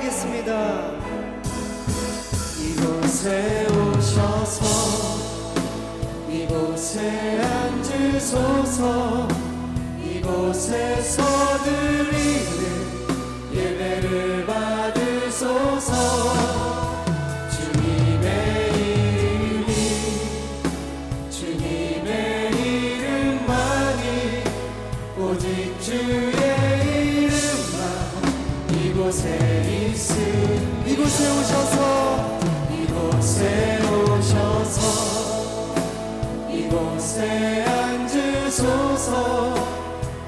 찬양하겠습니다. 이곳에 오셔서 이곳에 앉으소서. 이곳에서 드리는 예배를 받으소서. 주님의 이름이 주님의 이름만이 오직 주의 이름만 이곳에 있음. 이곳에 오셔서 이곳에 오셔서 이곳에 앉으소서.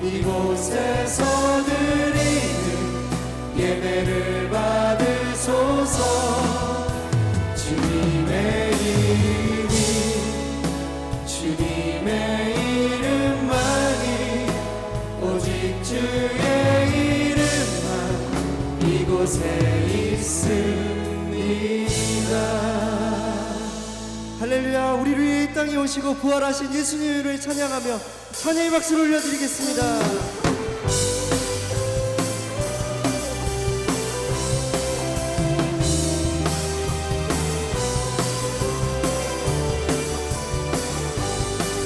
이곳에서 드리는 예배를 받으소서. 주님의 이름이 주님의 이름만이 오직 주의 이름만 이곳에 있습니다. 할렐루야. 우리를 위해 이 땅에 오시고 부활하신 예수님을 찬양하며 찬양의 박수를 올려드리겠습니다.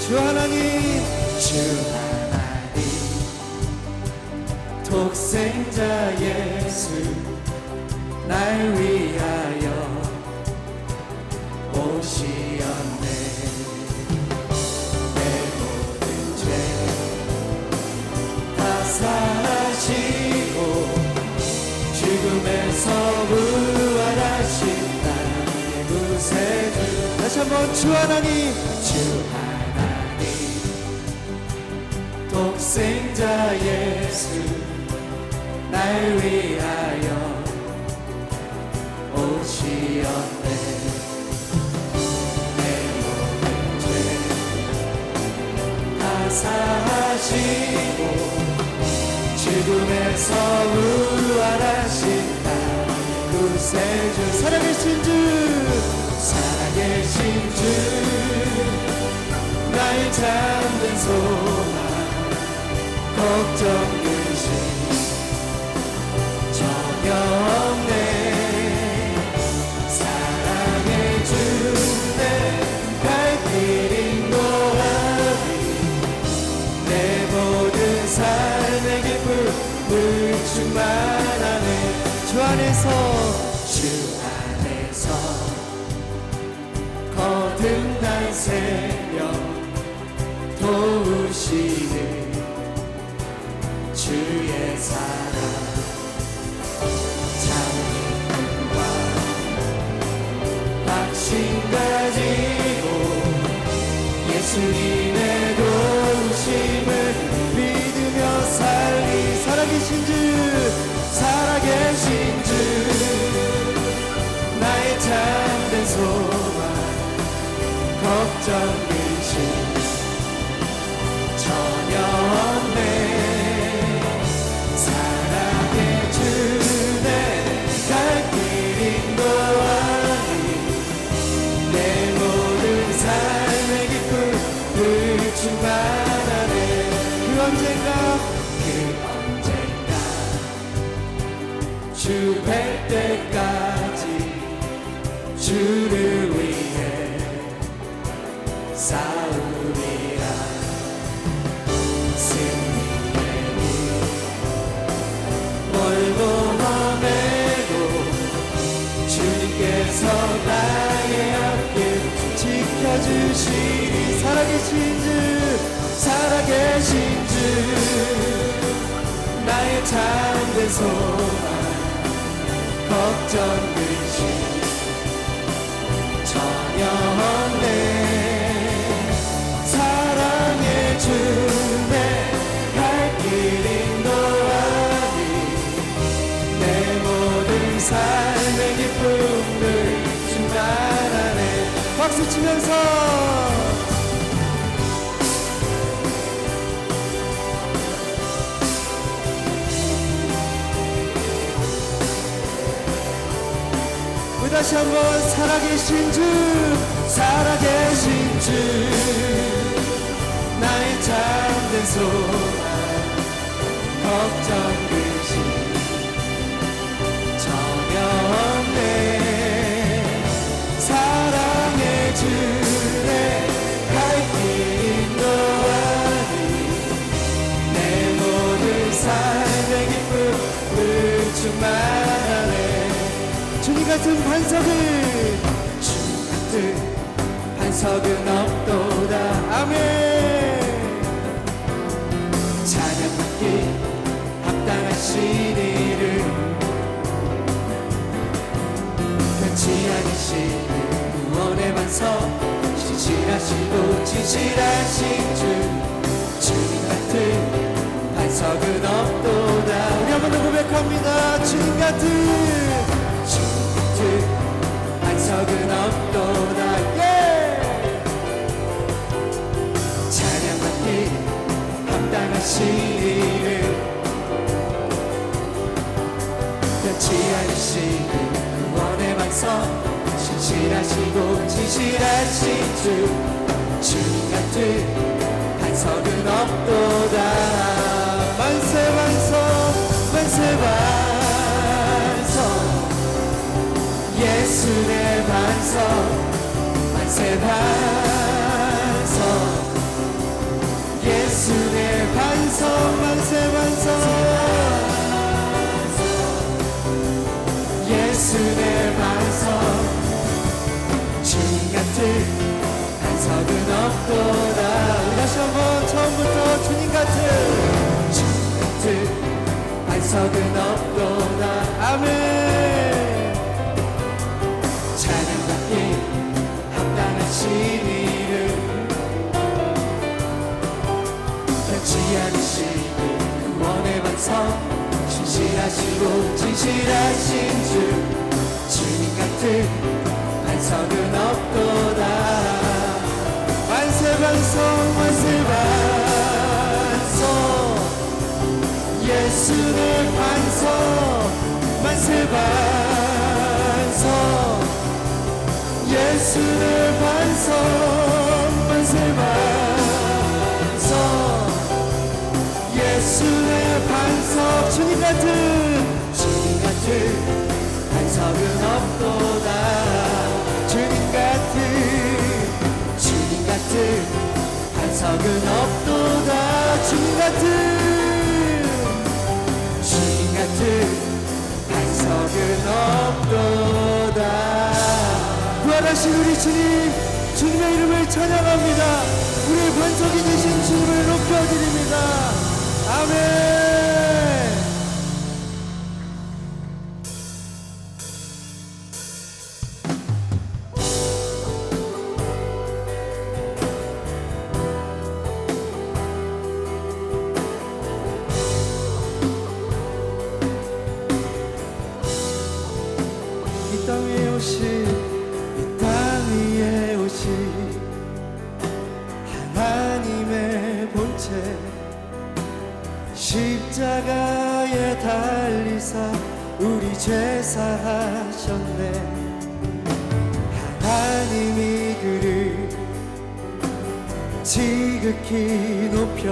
주 하나님 주 하나님 독생자 예수 날 위하여 오시었네. 내 모든 죄 다 사하시고 죽음에서 부활하신 나의 구세주. 다시 한번 주 하나님 주 하나님 독생자 예수 날 위하여 오시었네. 내 모든 죄 다 사하시고 죽음에서 부활하신 나의 구세주. 살아계신 주 살아계신 주 나의 잠든 소망 걱정 근심 전혀 없네. 사랑해 주네 갈 길 인도하니 내 모든 삶의 기쁨을 충만하네. 주 안에서 주 안에서 거듭난 생명 도우시는 주의 사랑 참음과 확신 가지고 예수님의 도우심을 믿으며 살리 살아계신 주 살아계신 주 나의 참된 소망 걱정 근심 전혀 없네. 사랑해 주네 갈 길 인도하니 내 모든 삶의 기쁨을 충만하네. 그 언젠가 주 뵐 때까지 주를 위해 싸우리라. 승리의 길 멀고 험해도 주님께서 나의 앞길 지켜주시니 살아계신 주 살아계신 주 나의 참된 소망 걱정 근심 전혀 없네. 사랑해 주네 갈 길 인도하니 내 모든 삶의 기쁨을 충만하네. 박수 치면서 다시 한번 살아계신 주 살아계신 주 나의 참된 소망 걱정 근심 전혀 같은 반석을 주님 같은 반석은 없도다. 아멘. 찬양받기 합당하신 이를 변치 않으시는 구원의 반석 신실하시고 진실하신 주 주님 같은 반석은 없도다. 우리 한 번 더 고백합니다. 주님 같은 반석은 없도다. 예! 찬양받기 합당하신 이를 변치 않으시는 구원의 반석 신실하시고 진실하신 주 주님 같은 반석은 없도다. 만세 반석 만세 반석 예수 내 반석 만세 반석 예수 내 반석 만세 반석 예수 내 반석 주님 같은 반석은 없도다. 우리 다시 한번 처음부터 주님 같은 주님 같은 반석은 없도다. 아멘. 찬양받기 합당하신 이를 변치 않으시는 구원의 반석 신실하시고 진실하신 주 주님 같은 반석은 없도다. 만세 반석 만세 반석 예수 내 반석 만세 반석 예수 내 반석 만세 반석 예수 내 반석 주님 같은 주님 같은 반석은 없도다. 주님 같은 주님 같은 반석은 없도다. 주님 같은 주님 같은 반석은 없도다. 부활하신 우리 주님, 주님의 이름을 찬양합니다. 우리의 반석이 되신 주님을 높여드립니다. 아멘. 이 땅 위에 오신 이 땅 위에 오신 하나님의 본체 십자가에 달리사 우리 죄 사하셨네. 하나님이 그를 지극히 높여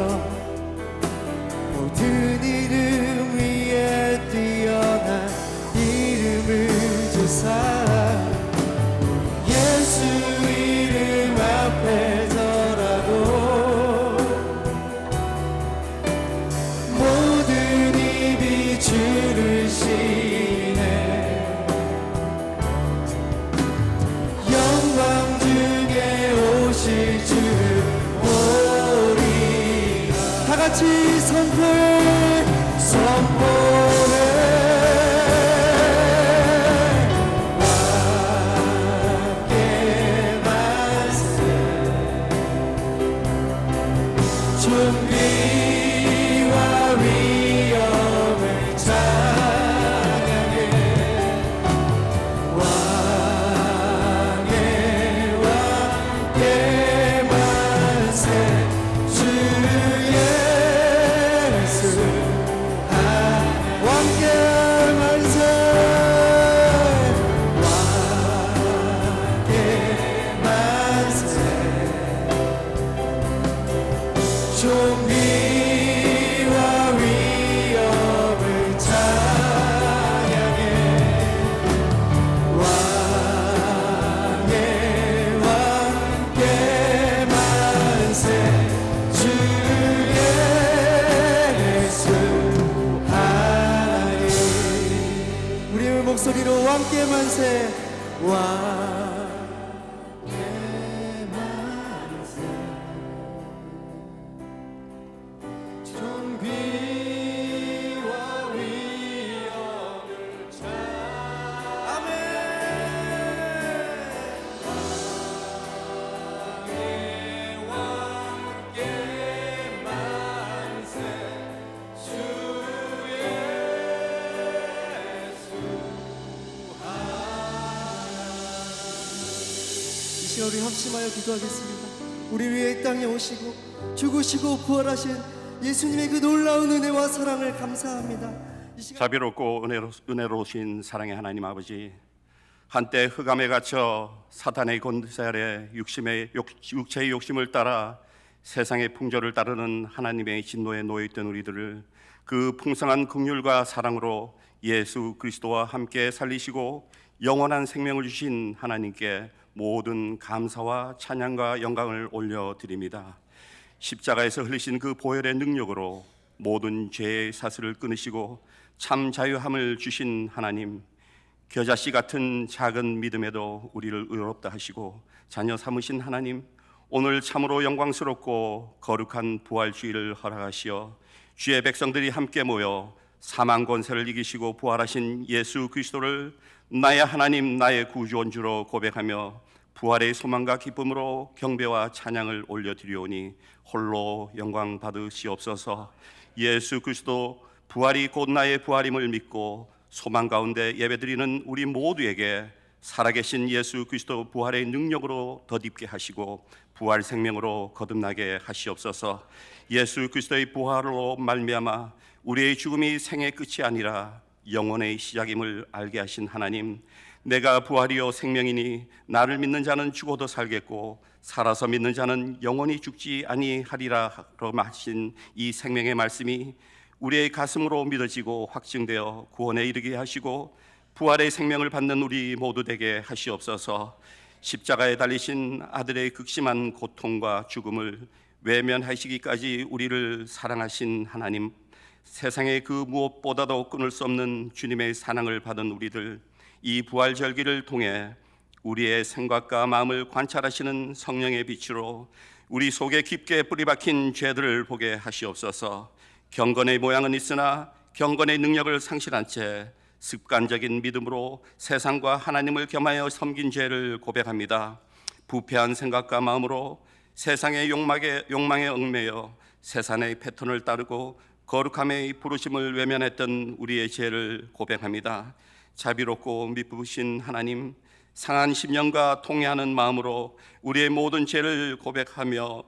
모든 이름 위에 뛰어난 이름을 주사 예수 이름 앞에 절하고 모든 입이 주를 시네. 영광 중에 오실 주를 보리라. 다 같이 선포해 존귀와 위엄을 찬양해. 왕의 왕께 만세. 주 예수 목소리로 왕께 만세. 존귀와 위엄을 왕의 왕께 만세. 주 예수 이 시간 우리 합심하여 기도하겠습니다. 우리 위해 이 땅에 오시고 죽으시고 부활하신 예수님의 그 놀라운 은혜와 사랑을 감사합니다. 이 시간 자비롭고 은혜로우신 사랑의 하나님 아버지, 한때 흑암에 갇혀 사탄의 권세 아래 육체의 욕심을 따라 세상의 풍조를 따르는 하나님의 진노에 놓여있던 우리들을 그 풍성한 긍휼과 사랑으로 예수 그리스도와 함께 살리시고 영원한 생명을 주신 하나님께 모든 감사와 찬양과 영광을 올려드립니다. 십자가에서 흘리신 그 보혈의 능력으로 모든 죄의 사슬을 끊으시고 참 자유함을 주신 하나님, 겨자씨 같은 작은 믿음에도 우리를 의롭다 하시고 자녀 삼으신 하나님, 오늘 참으로 영광스럽고 거룩한 부활주의를 허락하시어 주의 백성들이 함께 모여 사망 권세를 이기시고 부활하신 예수 그리스도를 나의 하나님, 나의 구주원주로 고백하며 부활의 소망과 기쁨으로 경배와 찬양을 올려드리오니 홀로 영광 받으시옵소서. 예수 그리스도 부활이 곧 나의 부활임을 믿고 소망 가운데 예배드리는 우리 모두에게 살아계신 예수 그리스도 부활의 능력으로 덧입게 하시고 부활 생명으로 거듭나게 하시옵소서. 예수 그리스도의 부활로 말미암아 우리의 죽음이 생의 끝이 아니라 영원의 시작임을 알게 하신 하나님, 내가 부활이요 생명이니 나를 믿는 자는 죽어도 살겠고 살아서 믿는 자는 영원히 죽지 아니하리라 하신 이 생명의 말씀이 우리의 가슴으로 믿어지고 확증되어 구원에 이르게 하시고 부활의 생명을 받는 우리 모두 되게 하시옵소서. 십자가에 달리신 아들의 극심한 고통과 죽음을 외면하시기까지 우리를 사랑하신 하나님, 세상의 그 무엇보다도 끊을 수 없는 주님의 사랑을 받은 우리들, 이 부활절기를 통해 우리의 생각과 마음을 관찰하시는 성령의 빛으로 우리 속에 깊게 뿌리박힌 죄들을 보게 하시옵소서. 경건의 모양은 있으나 경건의 능력을 상실한 채 습관적인 믿음으로 세상과 하나님을 겸하여 섬긴 죄를 고백합니다. 부패한 생각과 마음으로 세상의 욕망에 얽매여 세상의 패턴을 따르고 거룩함의 부르심을 외면했던 우리의 죄를 고백합니다. 자비롭고 미쁘신 하나님, 상한 심령과 통회하는 마음으로 우리의 모든 죄를 고백하며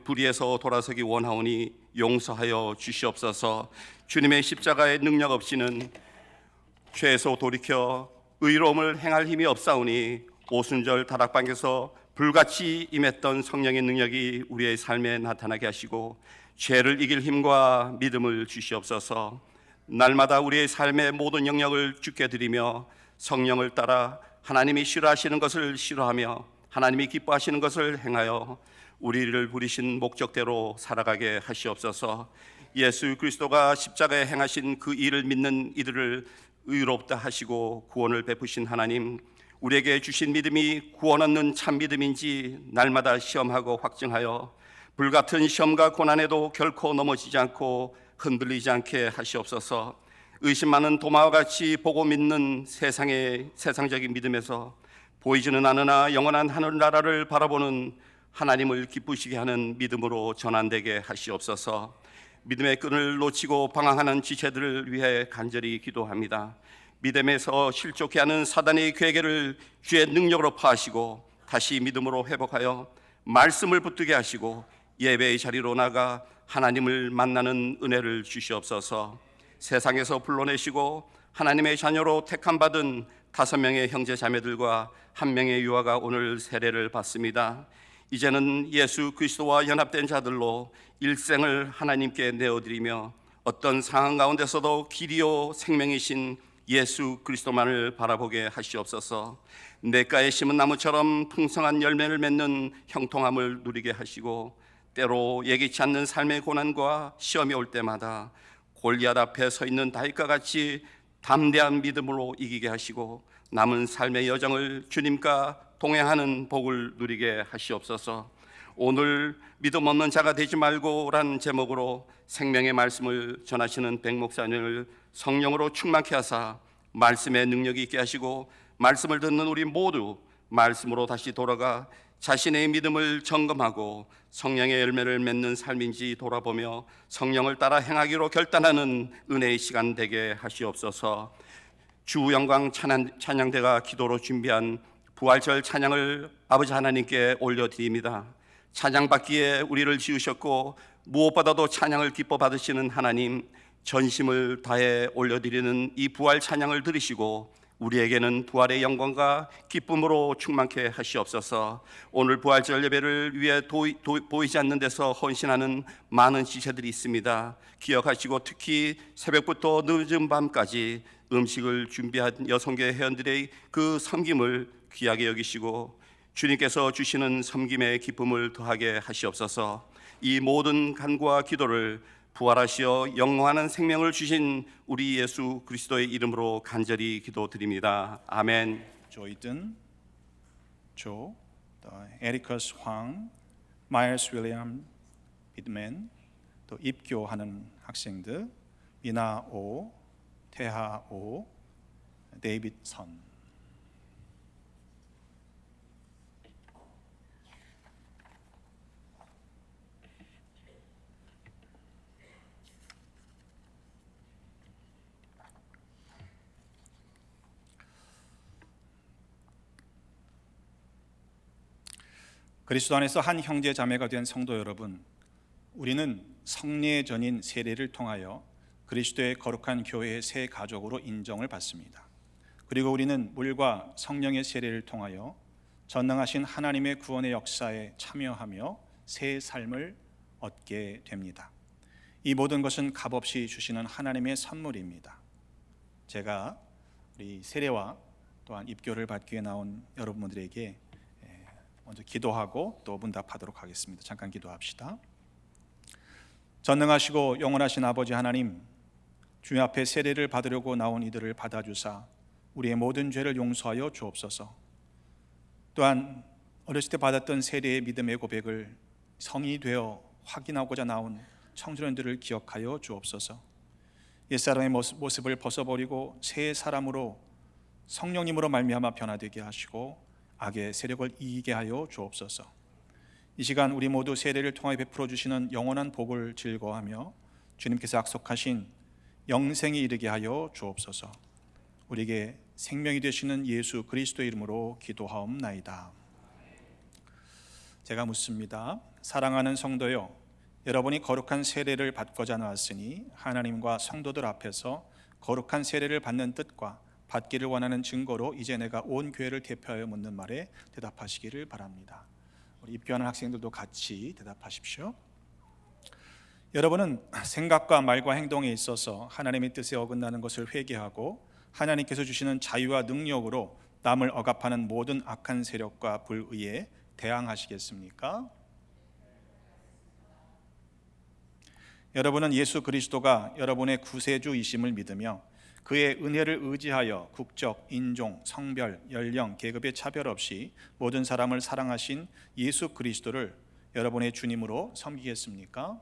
불의에서 돌아서기 원하오니 용서하여 주시옵소서. 주님의 십자가의 능력 없이는 죄에서 돌이켜 의로움을 행할 힘이 없사오니 오순절 다락방에서 불같이 임했던 성령의 능력이 우리의 삶에 나타나게 하시고 죄를 이길 힘과 믿음을 주시옵소서. 날마다 우리의 삶의 모든 영역을 주께 드리며 성령을 따라 하나님이 싫어하시는 것을 싫어하며 하나님이 기뻐하시는 것을 행하여 우리를 부리신 목적대로 살아가게 하시옵소서. 예수 그리스도가 십자가에 행하신 그 일을 믿는 이들을 의롭다 하시고 구원을 베푸신 하나님, 우리에게 주신 믿음이 구원 얻는 참 믿음인지 날마다 시험하고 확증하여 불같은 시험과 고난에도 결코 넘어지지 않고 흔들리지 않게 하시옵소서. 의심 많은 도마와 같이 보고 믿는 세상적인 믿음에서 보이지는 않으나 영원한 하늘나라를 바라보는 하나님을 기쁘시게 하는 믿음으로 전환되게 하시옵소서. 믿음의 끈을 놓치고 방황하는 지체들을 위해 간절히 기도합니다. 믿음에서 실족해 하는 사단의 괴계를 주의 능력으로 파하시고 다시 믿음으로 회복하여 말씀을 붙들게 하시고 예배의 자리로 나가 하나님을 만나는 은혜를 주시옵소서. 세상에서 불러내시고 하나님의 자녀로 택함받은 5명의 형제 자매들과 1명의 유아가 오늘 세례를 받습니다. 이제는 예수 그리스도와 연합된 자들로 일생을 하나님께 내어드리며 어떤 상황 가운데서도 길이요 생명이신 예수 그리스도만을 바라보게 하시옵소서. 냇가에 심은 나무처럼 풍성한 열매를 맺는 형통함을 누리게 하시고 때로 예기치 않는 삶의 고난과 시험이 올 때마다 골리앗 앞에 서 있는 다윗과 같이 담대한 믿음으로 이기게 하시고 남은 삶의 여정을 주님과 동행하는 복을 누리게 하시옵소서. 오늘 믿음 없는 자가 되지 말고라는 제목으로 생명의 말씀을 전하시는 백 목사님을 성령으로 충만케 하사 말씀의 능력이 있게 하시고 말씀을 듣는 우리 모두 말씀으로 다시 돌아가 자신의 믿음을 점검하고 성령의 열매를 맺는 삶인지 돌아보며 성령을 따라 행하기로 결단하는 은혜의 시간 되게 하시옵소서. 주 영광 찬양대가 기도로 준비한 부활절 찬양을 아버지 하나님께 올려드립니다. 찬양받기에 우리를 지으셨고 무엇보다도 찬양을 기뻐 받으시는 하나님, 전심을 다해 올려드리는 이 부활 찬양을 들으시고 우리에게는 부활의 영광과 기쁨으로 충만케 하시옵소서. 오늘 부활절 예배를 위해 보이지 않는 데서 헌신하는 많은 지체들이 있습니다. 기억하시고 특히 새벽부터 늦은 밤까지 음식을 준비한 여성계 회원들의 그 섬김을 귀하게 여기시고 주님께서 주시는 섬김의 기쁨을 더하게 하시옵소서. 이 모든 간구와 기도를 부활하시어 영원한 생명을 주신 우리 예수 그리스도의 이름으로 간절히 기도드립니다. 아멘. 조이든, 조, 또 에리커스 황, 마일스 윌리엄 비드맨, 또 입교하는 학생들 미나 오, 태하 오, 데이빗 선. 그리스도 안에서 한 형제 자매가 된 성도 여러분, 우리는 성례의 전인 세례를 통하여 그리스도의 거룩한 교회의 새 가족으로 인정을 받습니다. 그리고 우리는 물과 성령의 세례를 통하여 전능하신 하나님의 구원의 역사에 참여하며 새 삶을 얻게 됩니다. 이 모든 것은 값없이 주시는 하나님의 선물입니다. 제가 우리 세례와 또한 입교를 받기 위해 나온 여러분들에게 먼저 기도하고 또 문답하도록 하겠습니다. 잠깐 기도합시다. 전능하시고 영원하신 아버지 하나님, 주님 앞에 세례를 받으려고 나온 이들을 받아주사 우리의 모든 죄를 용서하여 주옵소서. 또한 어렸을 때 받았던 세례의 믿음의 고백을 성인이 되어 확인하고자 나온 청소년들을 기억하여 주옵소서. 옛사람의 모습을 벗어버리고 새 사람으로 성령님으로 말미암아 변화되게 하시고 악의 세력을 이기게 하여 주옵소서. 이 시간 우리 모두 세례를 통해 베풀어 주시는 영원한 복을 즐거워하며 주님께서 약속하신 영생에 이르게 하여 주옵소서. 우리에게 생명이 되시는 예수 그리스도의 이름으로 기도하옵나이다. 제가 묻습니다. 사랑하는 성도여, 여러분이 거룩한 세례를 받고자 나왔으니 하나님과 성도들 앞에서 거룩한 세례를 받는 뜻과 받기를 원하는 증거로 이제 내가 온 교회를 대표하여 묻는 말에 대답하시기를 바랍니다. 우리 입교하는 학생들도 같이 대답하십시오. 여러분은 생각과 말과 행동에 있어서 하나님의 뜻에 어긋나는 것을 회개하고 하나님께서 주시는 자유와 능력으로 남을 억압하는 모든 악한 세력과 불의에 대항하시겠습니까? 여러분은 예수 그리스도가 여러분의 구세주이심을 믿으며 그의 은혜를 의지하여 국적, 인종, 성별, 연령, 계급의 차별 없이 모든 사람을 사랑하신 예수 그리스도를 여러분의 주님으로 섬기겠습니까?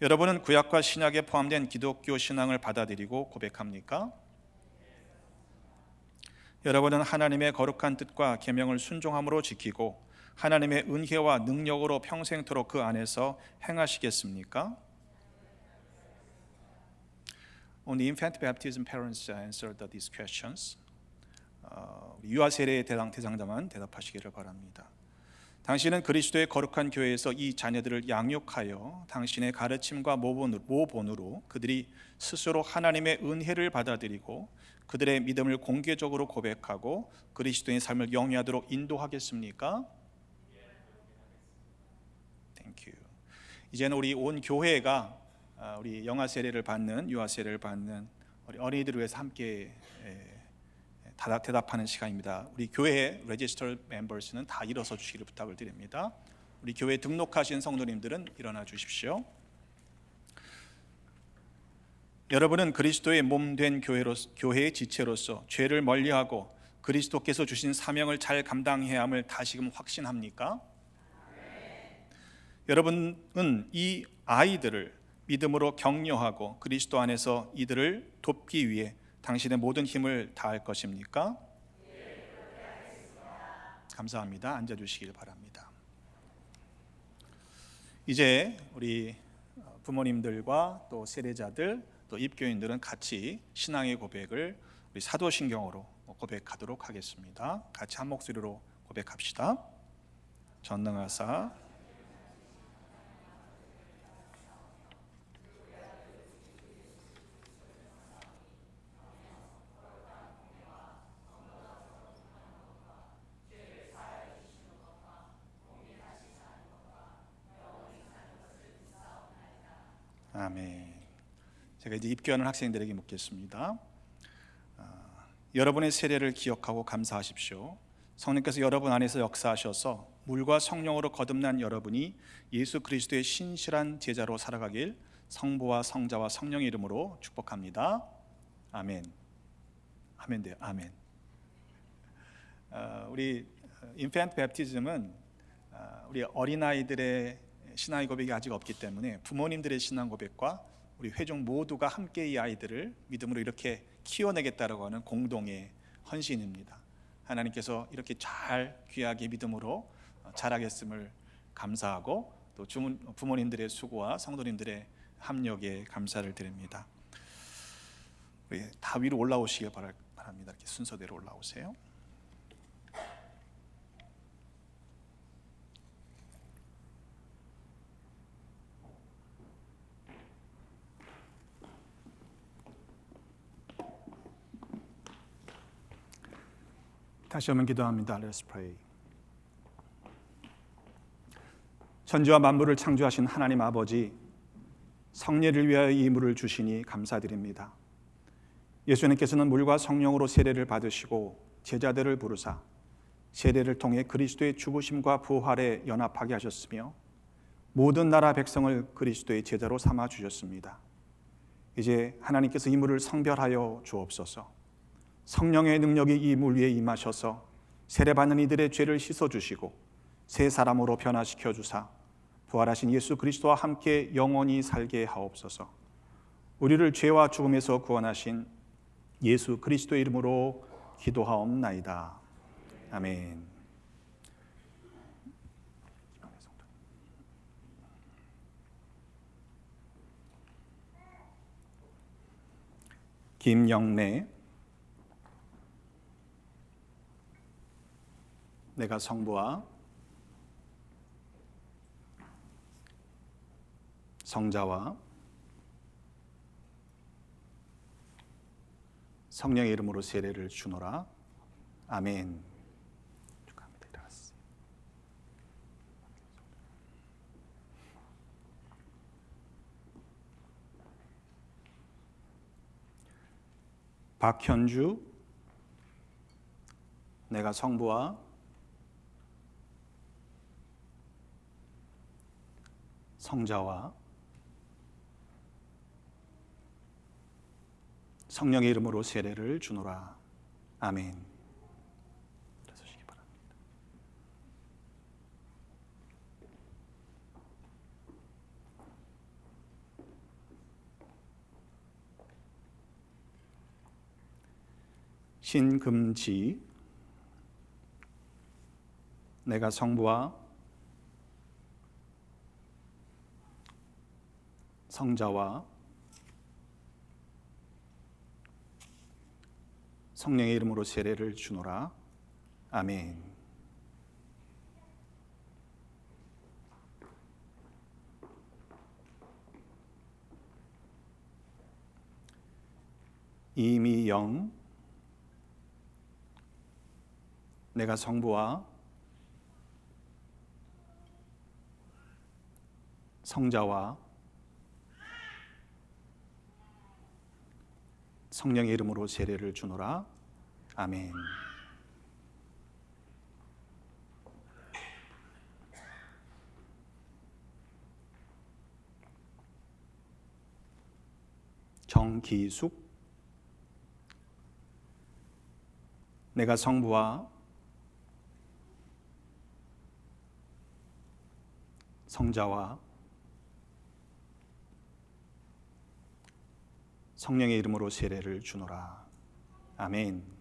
여러분은 구약과 신약에 포함된 기독교 신앙을 받아들이고 고백합니까? 여러분은 하나님의 거룩한 뜻과 계명을 순종함으로 지키고 하나님의 은혜와 능력으로 평생토록 그 안에서 행하시겠습니까? Only infant baptism parents answer these questions. 유아 세례의 대상자만 대답하시기를 바랍니다. 당신은 그리스도의 거룩한 교회에서 이 자녀들을 양육하여 당신의 가르침과 모본으로 그들이 스스로 하나님의 은혜를 받아들이고 그들의 믿음을 공개적으로 고백하고 그리스도의 삶을 영위하도록 인도하겠습니까? Thank you. 이제는 우리 온 교회가 우리 영아 세례를 받는 유아 세례를 받는 우리 어린이들을 위해서 함께 대답하는 시간입니다. 우리 교회 registered members는 다 일어서 주시기를 부탁을 드립니다. 우리 교회 등록하신 성도님들은 일어나 주십시오. 여러분은 그리스도의 몸 된 교회의 지체로서 죄를 멀리하고 그리스도께서 주신 사명을 잘 감당해야 함을 다시금 확신합니까? 여러분은 이 아이들을 믿음으로 격려하고 그리스도 안에서 이들을 돕기 위해 당신의 모든 힘을 다할 것입니까? 감사합니다. 앉아주시길 바랍니다. 이제 우리 부모님들과 또 세례자들 또 입교인들은 같이 신앙의 고백을 우리 사도신경으로 고백하도록 하겠습니다. 같이 한 목소리로 고백합시다. 전능하사 아멘. 제가 이제 입교하는 학생들에게 묻겠습니다. 여러분의 세례를 기억하고 감사하십시오. 성령께서 여러분 안에서 역사하셔서 물과 성령으로 거듭난 여러분이 예수 그리스도의 신실한 제자로 살아가길 성부와 성자와 성령의 이름으로 축복합니다. 아멘. 하면 돼요. 아멘. 우리 인펜트 베프티즘은 우리 어린아이들의 신앙의 고백이 아직 없기 때문에 부모님들의 신앙 고백과 우리 회중 모두가 함께 이 아이들을 믿음으로 이렇게 키워내겠다라고 하는 공동의 헌신입니다. 하나님께서 이렇게 잘 귀하게 믿음으로 자라겠음을 감사하고 또 부모님들의 수고와 성도님들의 합력에 감사를 드립니다. 우리 다 위로 올라오시길 바랍니다. 이렇게 순서대로 올라오세요. 다시 한번 기도합니다. Let's pray. 천지와 만물을 창조하신 하나님 아버지, 성례를 위하여 이 물을 주시니 감사드립니다. 예수님께서는 물과 성령으로 세례를 받으시고 제자들을 부르사 세례를 통해 그리스도의 죽으심과 부활에 연합하게 하셨으며 모든 나라 백성을 그리스도의 제자로 삼아 주셨습니다. 이제 하나님께서 이 물을 성별하여 주옵소서. 성령의 능력이 이 물 위에 임하셔서 세례받는 이들의 죄를 씻어주시고 새 사람으로 변화시켜 주사 부활하신 예수 그리스도와 함께 영원히 살게 하옵소서. 우리를 죄와 죽음에서 구원하신 예수 그리스도의 이름으로 기도하옵나이다. 아멘. 김영래, 내가 성부와 성자와 성령의 이름으로 세례를 주노라. 아멘. 축하합니다. 일어났어요. 박현주, 내가 성부와 성자와 성령의 이름으로 세례를 주노라. 아멘. 일어서시기 바랍니다. 신금지, 내가 성부와 성자와 성령의 이름으로 세례를 주노라. 아멘. 이미영, 내가 성부와 성자와 성령의 이름으로 세례를 주노라. 아멘. 정기숙, 내가 성부와 성자와 성령의 이름으로 세례를 주노라. 아멘.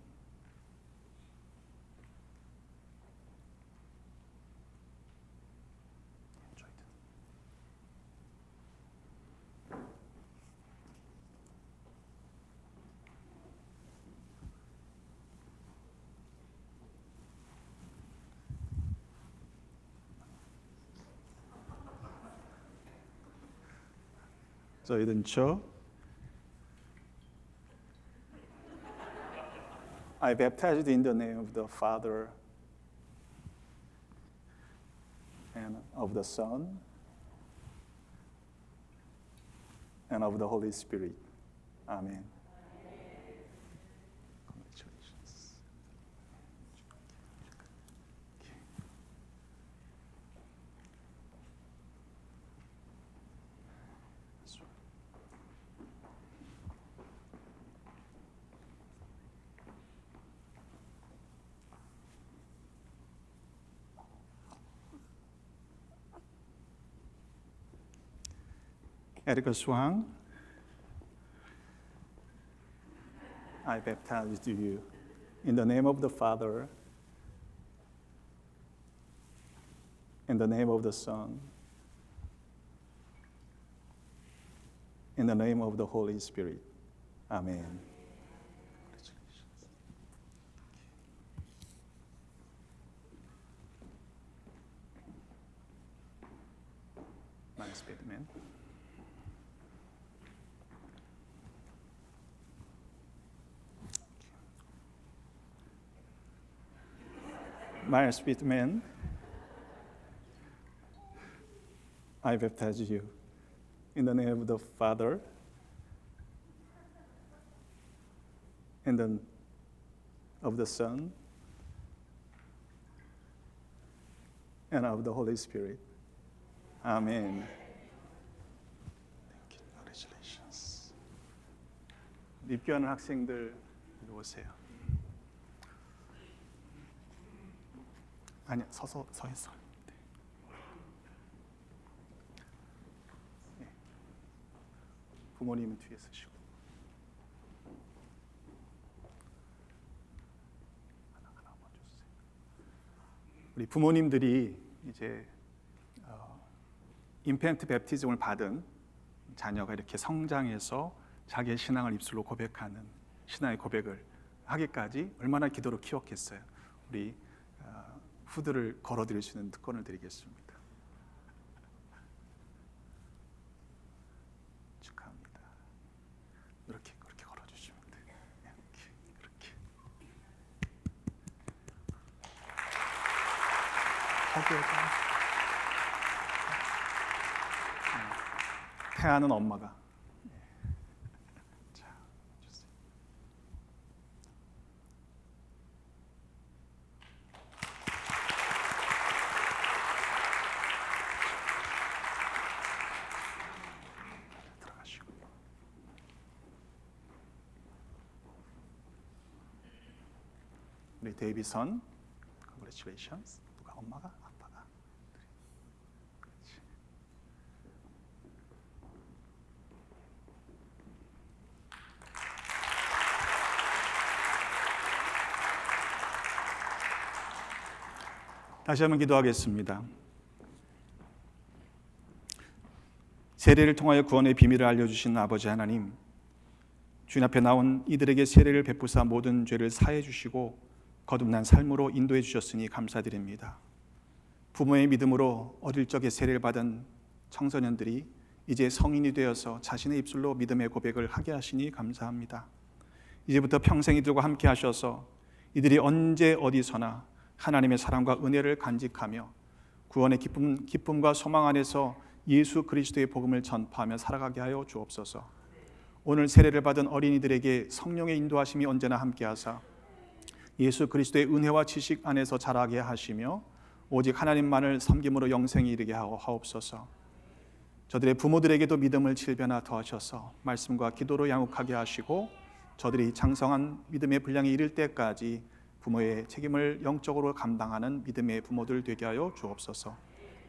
저희는 I baptized in the name of the Father and of the Son and of the Holy Spirit. Amen. Congratulations. 에리카 수항, I baptize you in the name of the Father, in the name of the Son, in the name of the Holy Spirit. Amen. Nice bit, man. My spirit man, I baptize you in the name of the Father, and then of the Son, and of the Holy Spirit. Amen. Thank you. Congratulations. 입교하는 학생들 이리 오세요. 아니, 서 있어. 네. 부모님은 뒤에 서시고. 하나 먼저 주세요. 우리 부모님들이 이제 인펜트 베프티즘을 받은 자녀가 이렇게 성장해서 자기의 신앙을 입술로 고백하는 신앙의 고백을 하기까지 얼마나 기도로 키웠겠어요. 우리 후드를 걸어드릴 수 있는 특권을 드리겠습니다. 축하합니다. 이렇게 그렇게 걸어주시면 돼요. 이렇게. 태아는 엄마가. 자, 주세요. 들어가시고. 우리 데이비선, congratulations. 누가 엄마가? 아빠가? 그렇지. 다시 한번 기도하겠습니다. 세례를 통하여 구원의 비밀을 알려주신 아버지 하나님, 주님 앞에 나온 이들에게 세례를 베푸사 모든 죄를 사해 주시고 거듭난 삶으로 인도해 주셨으니 감사드립니다. 부모의 믿음으로 어릴 적에 세례를 받은 청소년들이 이제 성인이 되어서 자신의 입술로 믿음의 고백을 하게 하시니 감사합니다. 이제부터 평생 이들과 함께 하셔서 이들이 언제 어디서나 하나님의 사랑과 은혜를 간직하며 구원의 기쁨과 소망 안에서 예수 그리스도의 복음을 전파하며 살아가게 하여 주옵소서. 오늘 세례를 받은 어린이들에게 성령의 인도하심이 언제나 함께하사 예수 그리스도의 은혜와 지식 안에서 자라게 하시며 오직 하나님만을 섬김으로 영생에 이르게 하옵소서. 저들의 부모들에게도 믿음을 7배나 더하셔서 말씀과 기도로 양육하게 하시고 저들이 장성한 믿음의 분량에 이를 때까지 부모의 책임을 영적으로 감당하는 믿음의 부모들 되게 하여 주옵소서.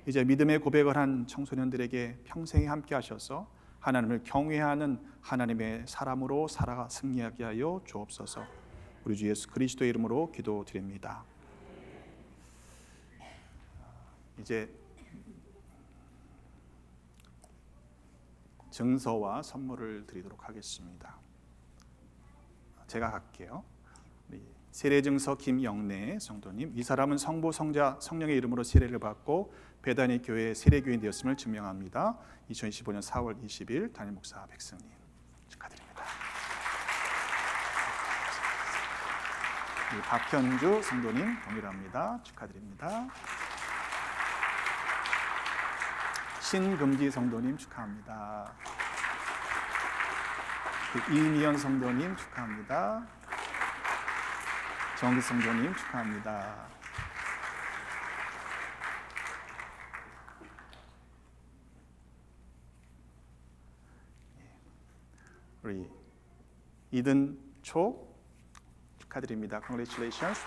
이제 믿음의 고백을 한 청소년들에게 평생에 함께 하셔서 하나님을 경외하는 하나님의 사람으로 살아가 승리하게 하여 주옵소서. 우리 주 예수 그리스도의 이름으로 기도드립니다. 이제 증서와 선물을 드리도록 하겠습니다. 제가 갈게요. 세례증서 김영래 성도님, 이 사람은 성부, 성자, 성령의 이름으로 세례를 받고 베다니 교회 세례교인 되었음을 증명합니다. 2025년 4월 20일 담임 목사 백승님 축하드립니다. 박현주 성도님 동일합니다. 축하드립니다. 신금지 성도님 축하합니다. 이미연 성도님 축하합니다. 정기 성도님 축하합니다. 우리 이든초 축하드립니다. Congratulations.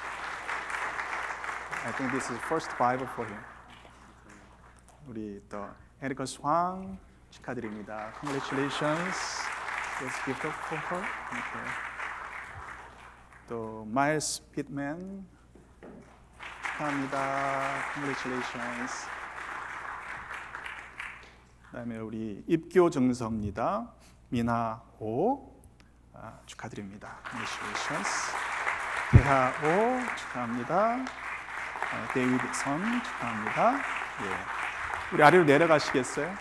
I think this is first Bible for him. 우리 또 에리카 스왕 축하드립니다. Congratulations. Let's give it for her. Okay. 또 마일스 핏맨 축하합니다. Congratulations. 그다음에 우리 입교 증서입니다. 미나오 축하드립니다. Congratulations. 대하오 축하합니다. 데이비드선 축하합니다. 예. 우리 아래로 내려가시겠어요?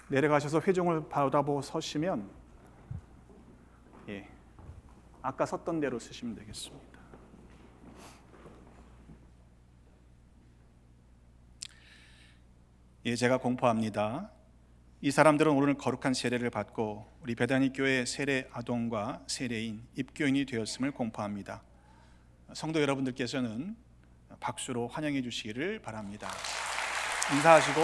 내려가셔서 회종을 바라보고 서시면 예, 아까 섰던 대로 쓰시면 되겠습니다. 예, 제가 공포합니다. 이 사람들은 오늘 거룩한 세례를 받고 우리 베다니 교회 세례 아동과 세례인, 입교인이 되었음을 공포합니다. 성도 여러분들께서는 박수로 환영해 주시기를 바랍니다. 인사하시고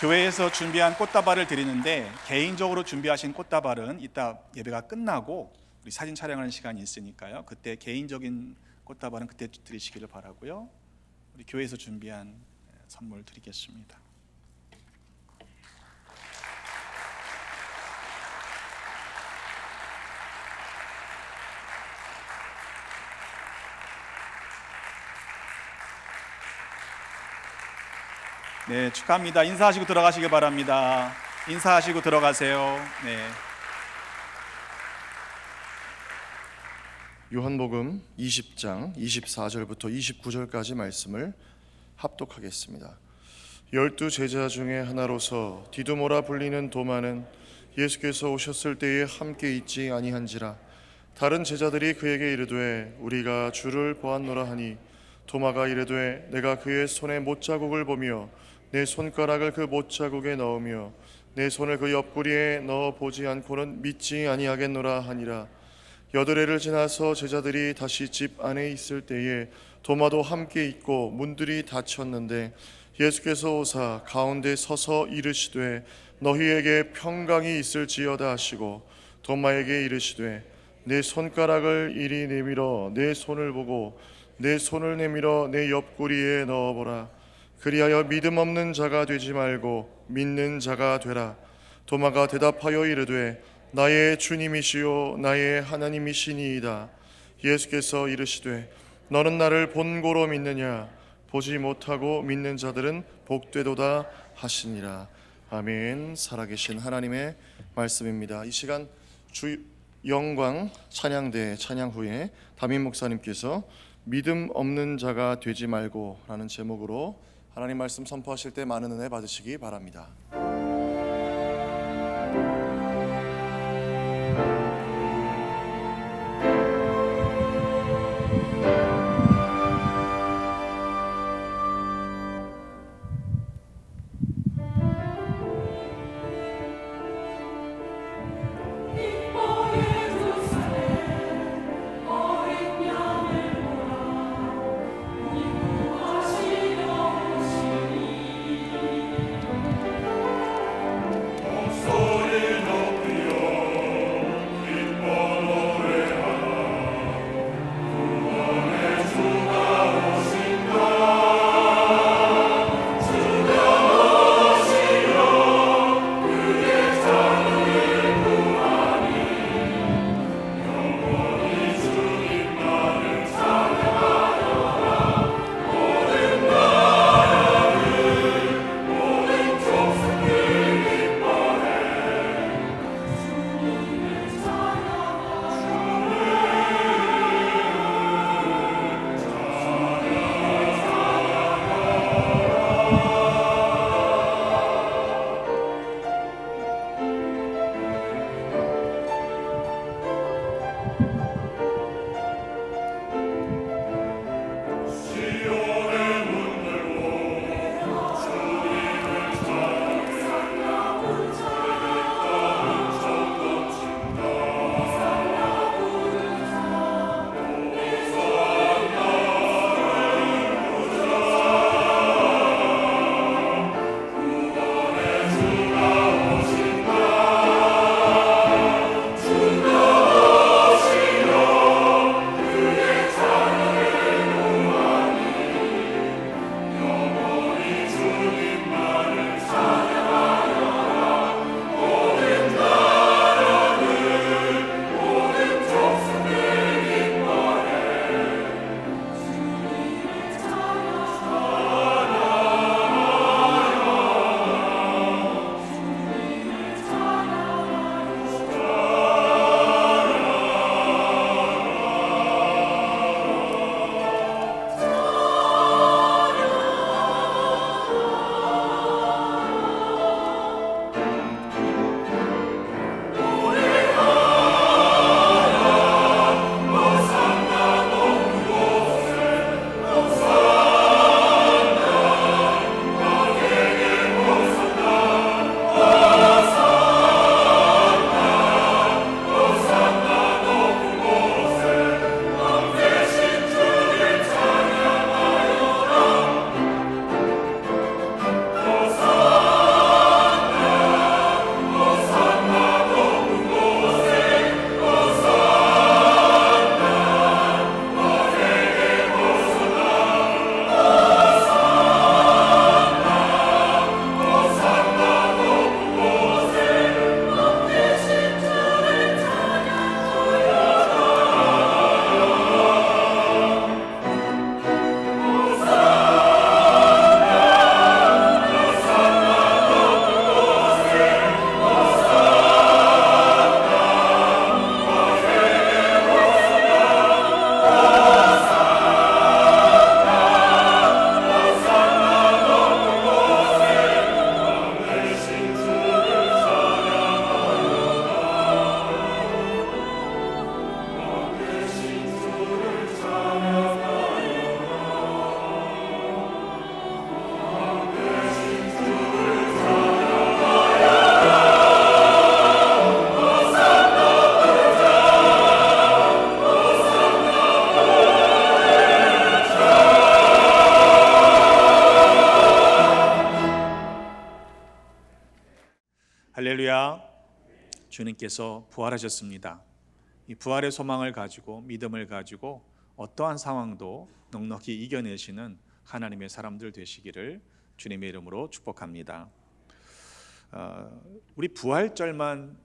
교회에서 준비한 꽃다발을 드리는데 개인적으로 준비하신 꽃다발은 이따 예배가 끝나고 우리 사진 촬영하는 시간이 있으니까요. 그때 개인적인 꽃다발은 그때 드리시기를 바라고요. 우리 교회에서 준비한 선물 드리겠습니다. 네, 축하합니다. 인사하시고 들어가시기 바랍니다. 인사하시고 들어가세요. 네. 요한복음 20장 24절부터 29절까지 말씀을 합독하겠습니다. 12 제자 중에 하나로서 디두모라 불리는 도마는 예수께서 오셨을 때에 함께 있지 아니한지라. 다른 제자들이 그에게 이르되 우리가 주를 보았노라 하니 도마가 이르되 내가 그의 손에 못자국을 보며 내 손가락을 그 못자국에 넣으며 내 손을 그 옆구리에 넣어 보지 않고는 믿지 아니하겠노라 하니라. 여드레를 지나서 제자들이 다시 집 안에 있을 때에 도마도 함께 있고 문들이 닫혔는데 예수께서 오사 가운데 서서 이르시되 너희에게 평강이 있을지어다 하시고 도마에게 이르시되 내 손가락을 이리 내밀어 내 손을 보고 내 손을 내밀어 내 옆구리에 넣어보라. 그리하여 믿음 없는 자가 되지 말고 믿는 자가 되라. 도마가 대답하여 이르되 나의 주님이시요 나의 하나님이시니이다. 예수께서 이르시되 너는 나를 본고로 믿느냐? 보지 못하고 믿는 자들은 복되도다 하시니라. 아멘. 살아계신 하나님의 말씀입니다. 이 시간 주 영광 찬양대 찬양 후에 담임 목사님께서 믿음 없는 자가 되지 말고 라는 제목으로 하나님 말씀 선포하실 때 많은 은혜 받으시기 바랍니다. 할렐루야. 주님께서 부활하셨습니다. 이 부활의 소망을 가지고 믿음을 가지고 어떠한 상황도 넉넉히 이겨내시는 하나님의 사람들 되시기를 주님의 이름으로 축복합니다. 우리 부활절만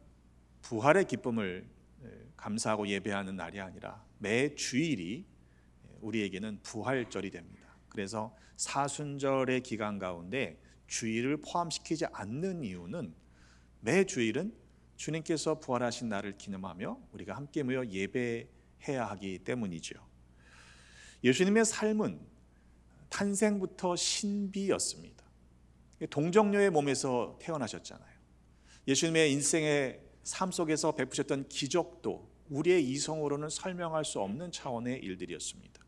부활의 기쁨을 감사하고 예배하는 날이 아니라 매 주일이 우리에게는 부활절이 됩니다. 그래서 사순절의 기간 가운데 주일을 포함시키지 않는 이유는 매 주일은 주님께서 부활하신 날을 기념하며 우리가 함께 모여 예배해야 하기 때문이죠. 예수님의 삶은 탄생부터 신비였습니다. 동정녀의 몸에서 태어나셨잖아요. 예수님의 인생의 삶 속에서 베푸셨던 기적도 우리의 이성으로는 설명할 수 없는 차원의 일들이었습니다.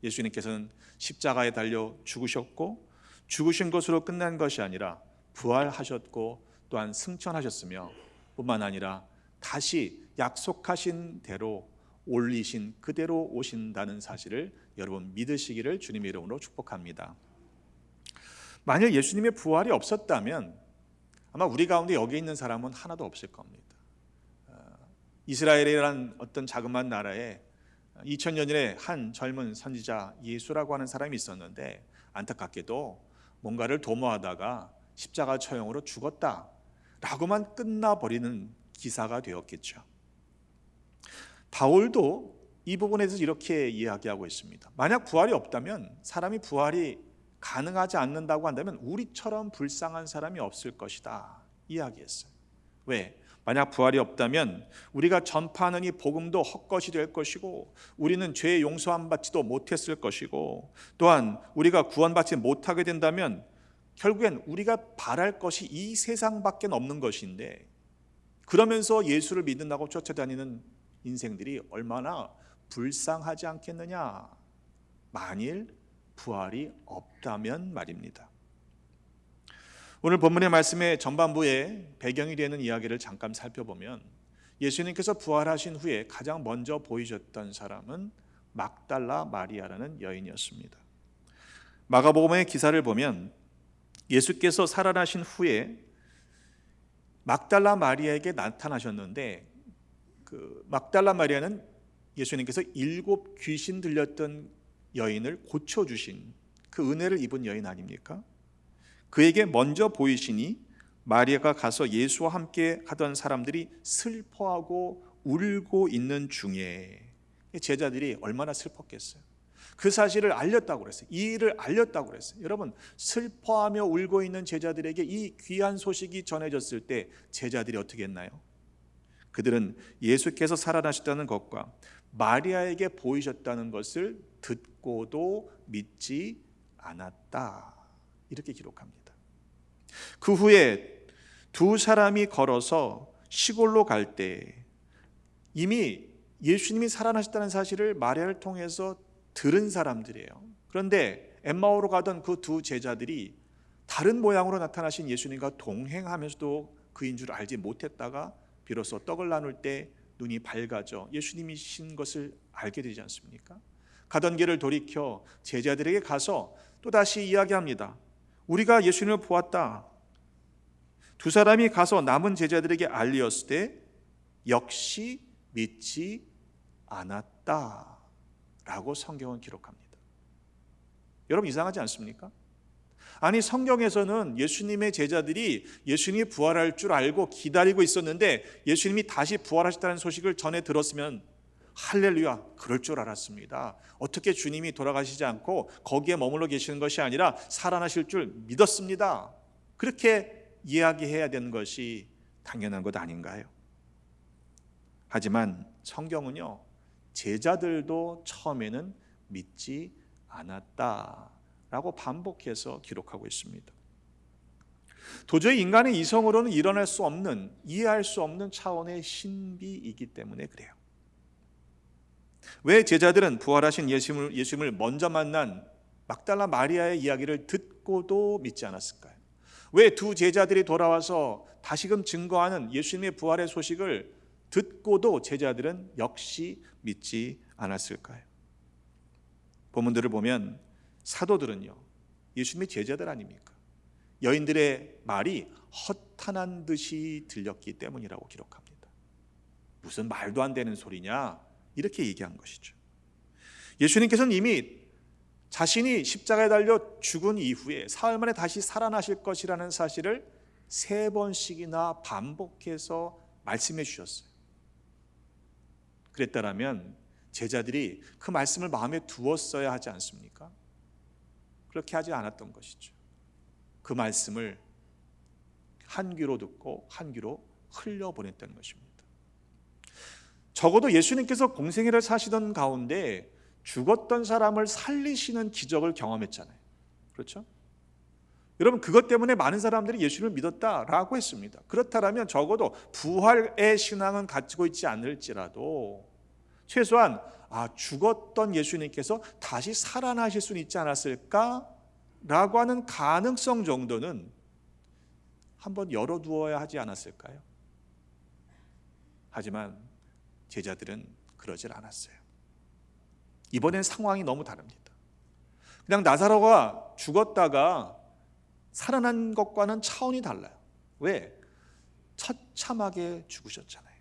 예수님께서는 십자가에 달려 죽으셨고 죽으신 것으로 끝난 것이 아니라 부활하셨고 또한 승천하셨으며 뿐만 아니라 다시 약속하신 대로 올리신 그대로 오신다는 사실을 여러분 믿으시기를 주님의 이름으로 축복합니다. 만일 예수님의 부활이 없었다면 아마 우리 가운데 여기 있는 사람은 하나도 없을 겁니다. 이스라엘이라는 어떤 자그마한 나라에 2000년 전에 한 젊은 선지자 예수라고 하는 사람이 있었는데 안타깝게도 뭔가를 도모하다가 십자가 처형으로 죽었다라고만 끝나버리는 기사가 되었겠죠. 바울도 이 부분에 대해서 이렇게 이야기하고 있습니다. 만약 부활이 없다면, 사람이 부활이 가능하지 않는다고 한다면 우리처럼 불쌍한 사람이 없을 것이다 이야기했어요. 왜? 만약 부활이 없다면 우리가 전파하는 이 복음도 헛것이 될 것이고 우리는 죄의 용서함 받지도 못했을 것이고 또한 우리가 구원받지 못하게 된다면 결국엔 우리가 바랄 것이 이 세상밖에 없는 것인데, 그러면서 예수를 믿는다고 쫓아다니는 인생들이 얼마나 불쌍하지 않겠느냐. 만일 부활이 없다면 말입니다. 오늘 본문의 말씀의 전반부에 배경이 되는 이야기를 잠깐 살펴보면 예수님께서 부활하신 후에 가장 먼저 보이셨던 사람은 막달라 마리아라는 여인이었습니다. 마가복음의 기사를 보면 예수께서 살아나신 후에 막달라 마리아에게 나타나셨는데, 그 막달라 마리아는 예수님께서 7 귀신 들렸던 여인을 고쳐주신 그 은혜를 입은 여인 아닙니까? 그에게 먼저 보이시니 마리아가 가서 예수와 함께 하던 사람들이 슬퍼하고 울고 있는 중에, 제자들이 얼마나 슬펐겠어요. 그 사실을 알렸다고 그랬어요. 이 일을 알렸다고 그랬어요. 여러분, 슬퍼하며 울고 있는 제자들에게 이 귀한 소식이 전해졌을 때 제자들이 어떻게 했나요? 그들은 예수께서 살아나셨다는 것과 마리아에게 보이셨다는 것을 듣고도 믿지 않았다, 이렇게 기록합니다. 그 후에 두 사람이 걸어서 시골로 갈 때 이미 예수님이 살아나셨다는 사실을 마리아를 통해서 들은 사람들이에요. 그런데 엠마오로 가던 그 두 제자들이 다른 모양으로 나타나신 예수님과 동행하면서도 그인 줄 알지 못했다가 비로소 떡을 나눌 때 눈이 밝아져 예수님이신 것을 알게 되지 않습니까? 가던 길을 돌이켜 제자들에게 가서 또다시 이야기합니다. 우리가 예수님을 보았다. 두 사람이 가서 남은 제자들에게 알리었을 때 역시 믿지 않았다 라고 성경은 기록합니다. 여러분, 이상하지 않습니까? 아니, 성경에서는 예수님의 제자들이 예수님이 부활할 줄 알고 기다리고 있었는데 예수님이 다시 부활하셨다는 소식을 전해 들었으면 할렐루야, 그럴 줄 알았습니다. 어떻게 주님이 돌아가시지 않고 거기에 머물러 계시는 것이 아니라 살아나실 줄 믿었습니다. 그렇게 이야기해야 되는 것이 당연한 것 아닌가요? 하지만 성경은요, 제자들도 처음에는 믿지 않았다라고 반복해서 기록하고 있습니다. 도저히 인간의 이성으로는 일어날 수 없는, 이해할 수 없는 차원의 신비이기 때문에 그래요. 왜 제자들은 부활하신 예수님을 먼저 만난 막달라 마리아의 이야기를 듣고도 믿지 않았을까요? 왜 두 제자들이 돌아와서 다시금 증거하는 예수님의 부활의 소식을 듣고도 제자들은 역시 믿지 않았을까요? 본문들을 보면 사도들은요, 예수님의 제자들 아닙니까? 여인들의 말이 허탄한 듯이 들렸기 때문이라고 기록합니다. 무슨 말도 안 되는 소리냐 이렇게 얘기한 것이죠. 예수님께서는 이미 자신이 십자가에 달려 죽은 이후에 사흘 만에 다시 살아나실 것이라는 사실을 3번씩이나 반복해서 말씀해 주셨어요. 그랬다면 제자들이 그 말씀을 마음에 두었어야 하지 않습니까? 그렇게 하지 않았던 것이죠. 그 말씀을 한 귀로 듣고 한 귀로 흘려보냈던 것입니다. 적어도 예수님께서 공생애를 사시던 가운데 죽었던 사람을 살리시는 기적을 경험했잖아요. 그렇죠? 여러분, 그것 때문에 많은 사람들이 예수를 믿었다라고 했습니다. 그렇다면 적어도 부활의 신앙은 가지고 있지 않을지라도 최소한 죽었던 예수님께서 다시 살아나실 수는 있지 않았을까라고 하는 가능성 정도는 한번 열어두어야 하지 않았을까요? 하지만 제자들은 그러질 않았어요. 이번엔 상황이 너무 다릅니다. 그냥 나사로가 죽었다가 살아난 것과는 차원이 달라요. 왜? 처참하게 죽으셨잖아요.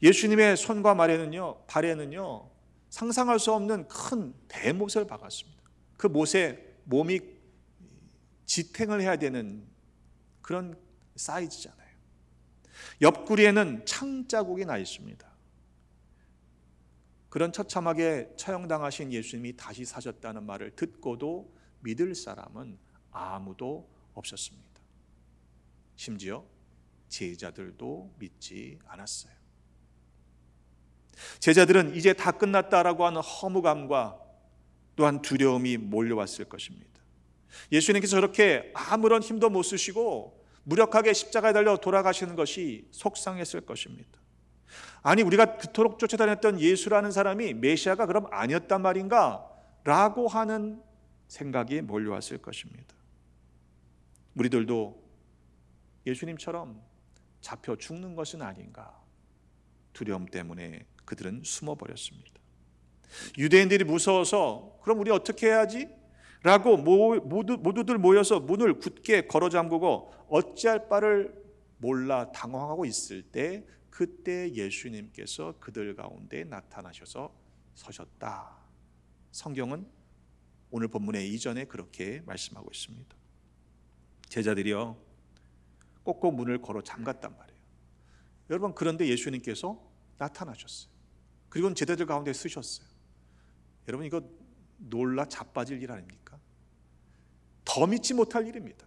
예수님의 손과 발에는요 상상할 수 없는 큰 대못을 박았습니다. 그 못에 몸이 지탱을 해야 되는 그런 사이즈잖아요. 옆구리에는 창자국이 나 있습니다. 그런 처참하게 처형당하신 예수님이 다시 사셨다는 말을 듣고도 믿을 사람은 아무도 없었습니다. 심지어 제자들도 믿지 않았어요. 제자들은 이제 다 끝났다라고 하는 허무감과 또한 두려움이 몰려왔을 것입니다. 예수님께서 저렇게 아무런 힘도 못 쓰시고 무력하게 십자가에 달려 돌아가시는 것이 속상했을 것입니다. 아니, 우리가 그토록 쫓아다녔던 예수라는 사람이 메시아가 그럼 아니었단 말인가? 라고 하는 생각이 몰려왔을 것입니다. 우리들도 예수님처럼 잡혀 죽는 것은 아닌가? 두려움 때문에 그들은 숨어버렸습니다. 유대인들이 무서워서 그럼 우리 어떻게 해야지? 라고 모두들 모여서 문을 굳게 걸어 잠그고 어찌할 바를 몰라 당황하고 있을 때 그때 예수님께서 그들 가운데 나타나셔서 서셨다. 성경은 오늘 본문의 이전에 그렇게 말씀하고 있습니다. 제자들이요 꼭꼭 문을 걸어 잠갔단 말이에요. 여러분, 그런데 예수님께서 나타나셨어요. 그리고 제자들 가운데 쓰셨어요. 여러분, 이거 놀라 자빠질 일 아닙니까? 더 믿지 못할 일입니다.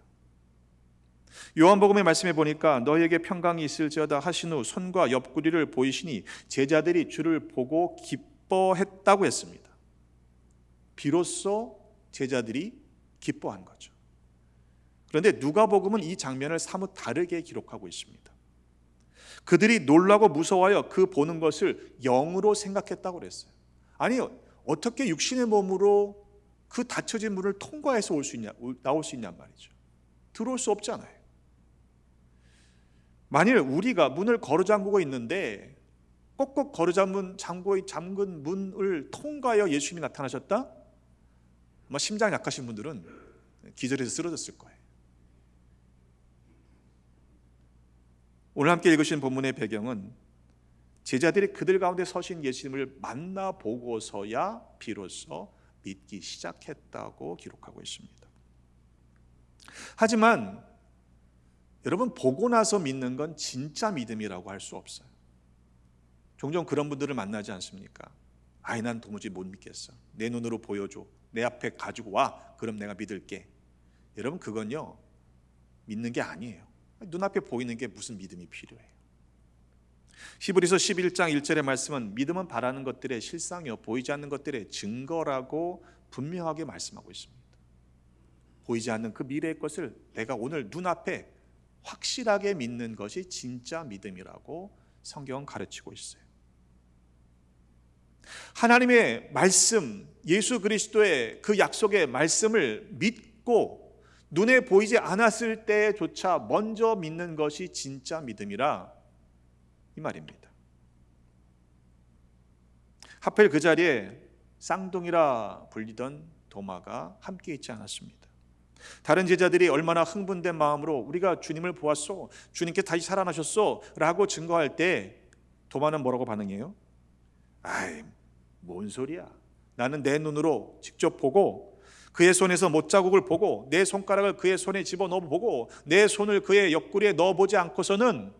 요한복음의 말씀에 보니까 너희에게 평강이 있을지어다 하신 후 손과 옆구리를 보이시니 제자들이 주를 보고 기뻐했다고 했습니다. 비로소 제자들이 기뻐한 거죠. 그런데 누가복음은 이 장면을 사뭇 다르게 기록하고 있습니다. 그들이 놀라고 무서워하여 그 보는 것을 영으로 생각했다고 그랬어요. 아니, 어떻게 육신의 몸으로 그 닫혀진 문을 통과해서 나올 수 있냔 말이죠. 들어올 수 없잖아요. 만일 우리가 문을 걸어 잠그고 있는데 꼭꼭 걸어 잠근 문을 통과하여 예수님이 나타나셨다? 아마 심장 약하신 분들은 기절해서 쓰러졌을 거예요. 오늘 함께 읽으신 본문의 배경은 제자들이 그들 가운데 서신 예수님을 만나보고서야 비로소 믿기 시작했다고 기록하고 있습니다. 하지만 여러분, 보고 나서 믿는 건 진짜 믿음이라고 할 수 없어요. 종종 그런 분들을 만나지 않습니까? 아이, 난 도무지 못 믿겠어. 내 눈으로 보여줘. 내 앞에 가지고 와. 그럼 내가 믿을게. 여러분, 그건요 믿는 게 아니에요. 눈앞에 보이는 게 무슨 믿음이 필요해요. 히브리서 11장 1절의 말씀은 믿음은 바라는 것들의 실상이요 보이지 않는 것들의 증거라고 분명하게 말씀하고 있습니다. 보이지 않는 그 미래의 것을 내가 오늘 눈앞에 확실하게 믿는 것이 진짜 믿음이라고 성경은 가르치고 있어요. 하나님의 말씀, 예수 그리스도의 그 약속의 말씀을 믿고 눈에 보이지 않았을 때조차 먼저 믿는 것이 진짜 믿음이라 이 말입니다. 하필 그 자리에 쌍둥이라 불리던 도마가 함께 있지 않았습니다. 다른 제자들이 얼마나 흥분된 마음으로 우리가 주님을 보았소, 주님께 다시 살아나셨소 라고 증거할 때 도마는 뭐라고 반응해요? 아이, 뭔 소리야. 나는 내 눈으로 직접 보고 그의 손에서 못자국을 보고 내 손가락을 그의 손에 집어넣어 보고 내 손을 그의 옆구리에 넣어보지 않고서는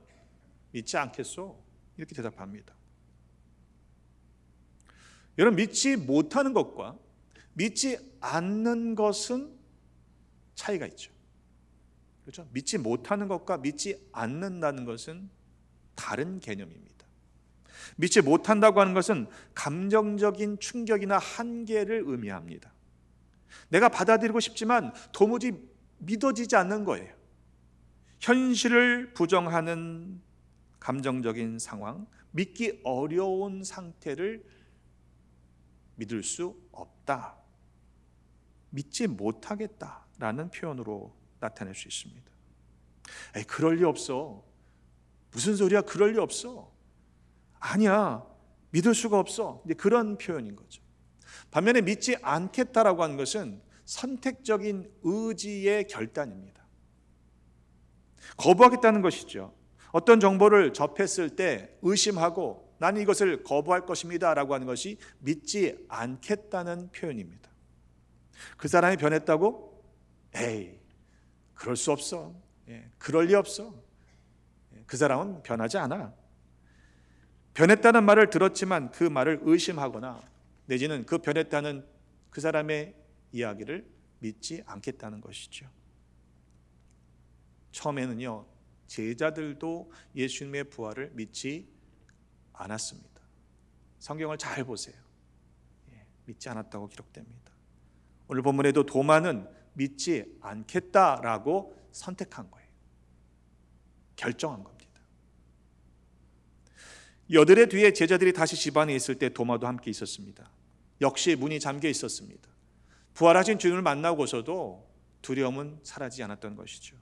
믿지 않겠소. 이렇게 대답합니다. 여러분, 믿지 못하는 것과 믿지 않는 것은 차이가 있죠. 그렇죠? 믿지 못하는 것과 믿지 않는다는 것은 다른 개념입니다. 믿지 못한다고 하는 것은 감정적인 충격이나 한계를 의미합니다. 내가 받아들이고 싶지만 도무지 믿어지지 않는 거예요. 현실을 부정하는 감정적인 상황, 믿기 어려운 상태를 믿을 수 없다, 믿지 못하겠다라는 표현으로 나타낼 수 있습니다. 에이, 그럴 리 없어. 무슨 소리야? 그럴 리 없어. 아니야, 믿을 수가 없어. 이제 그런 표현인 거죠. 반면에 믿지 않겠다라고 하는 것은 선택적인 의지의 결단입니다. 거부하겠다는 것이죠. 어떤 정보를 접했을 때 의심하고 나는 이것을 거부할 것입니다 라고 하는 것이 믿지 않겠다는 표현입니다. 그 사람이 변했다고? 에이, 그럴 수 없어. 그럴 리 없어. 그 사람은 변하지 않아. 변했다는 말을 들었지만 그 말을 의심하거나 내지는 그 변했다는 그 사람의 이야기를 믿지 않겠다는 것이죠. 처음에는요, 제자들도 예수님의 부활을 믿지 않았습니다. 성경을 잘 보세요. 믿지 않았다고 기록됩니다. 오늘 본문에도 도마는 믿지 않겠다라고 선택한 거예요. 결정한 겁니다. 여드레 뒤에 제자들이 다시 집 안에 있을 때 도마도 함께 있었습니다. 역시 문이 잠겨 있었습니다. 부활하신 주님을 만나고서도 두려움은 사라지지 않았던 것이죠.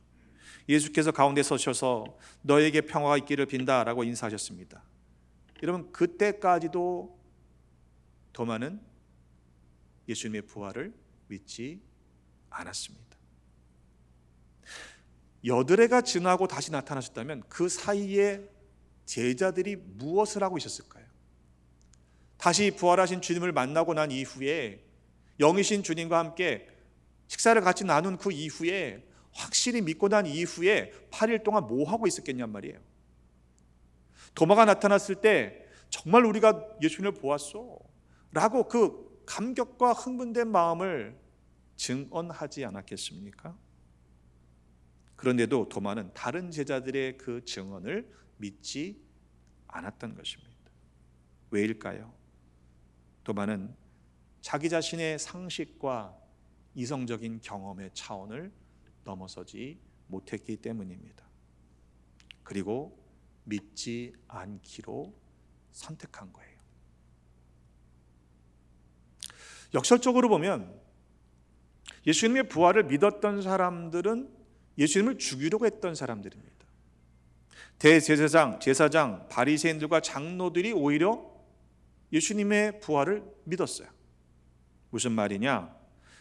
예수께서 가운데 서셔서 너에게 평화가 있기를 빈다라고 인사하셨습니다. 여러분, 그때까지도 도마는 예수님의 부활을 믿지 않았습니다. 여드레가 지나고 다시 나타나셨다면 그 사이에 제자들이 무엇을 하고 있었을까요? 다시 부활하신 주님을 만나고 난 이후에 영이신 주님과 함께 식사를 같이 나눈 그 이후에 확실히 믿고 난 이후에 8일 동안 뭐 하고 있었겠냔 말이에요. 도마가 나타났을 때 정말 우리가 예수님을 보았소 라고 그 감격과 흥분된 마음을 증언하지 않았겠습니까? 그런데도 도마는 다른 제자들의 그 증언을 믿지 않았던 것입니다. 왜일까요? 도마는 자기 자신의 상식과 이성적인 경험의 차원을 넘어서지 못했기 때문입니다. 그리고 믿지 않기로 선택한 거예요. 역설적으로 보면 예수님의 부활을 믿었던 사람들은 예수님을 죽이려고 했던 사람들입니다. 대제사장, 제사장, 바리새인들과 장로들이 오히려 예수님의 부활을 믿었어요. 무슨 말이냐?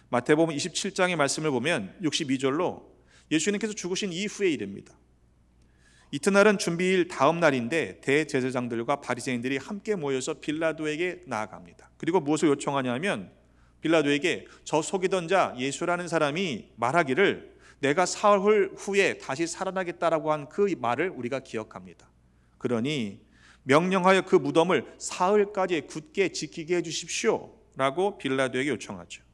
마태복음 27장의 말씀을 보면 62절로 예수님께서 죽으신 이후의 일입니다. 이튿날은 준비일 다음 날인데 대제사장들과 바리새인들이 함께 모여서 빌라도에게 나아갑니다. 그리고 무엇을 요청하냐면 빌라도에게 저 속이던 자 예수라는 사람이 말하기를 내가 사흘 후에 다시 살아나겠다라고 한 그 말을 우리가 기억합니다. 그러니 명령하여 그 무덤을 사흘까지 굳게 지키게 해주십시오 라고 빌라도에게 요청하죠.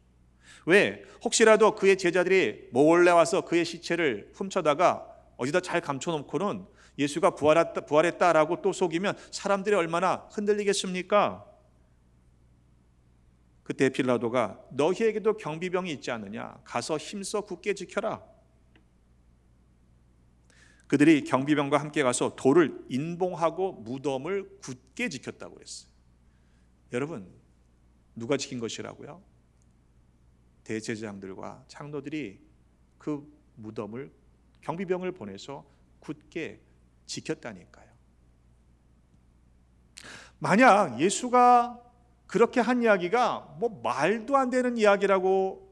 왜? 혹시라도 그의 제자들이 몰래 와서 그의 시체를 훔쳐다가 어디다 잘 감춰놓고는 예수가 부활했다라고 또 속이면 사람들이 얼마나 흔들리겠습니까? 그때 빌라도가 너희에게도 경비병이 있지 않느냐? 가서 힘써 굳게 지켜라. 그들이 경비병과 함께 가서 돌을 인봉하고 무덤을 굳게 지켰다고 그랬어요. 여러분, 누가 지킨 것이라고요? 대제사장들과 장로들이 그 무덤을 경비병을 보내서 굳게 지켰다니까요. 만약 예수가 그렇게 한 이야기가 뭐 말도 안 되는 이야기라고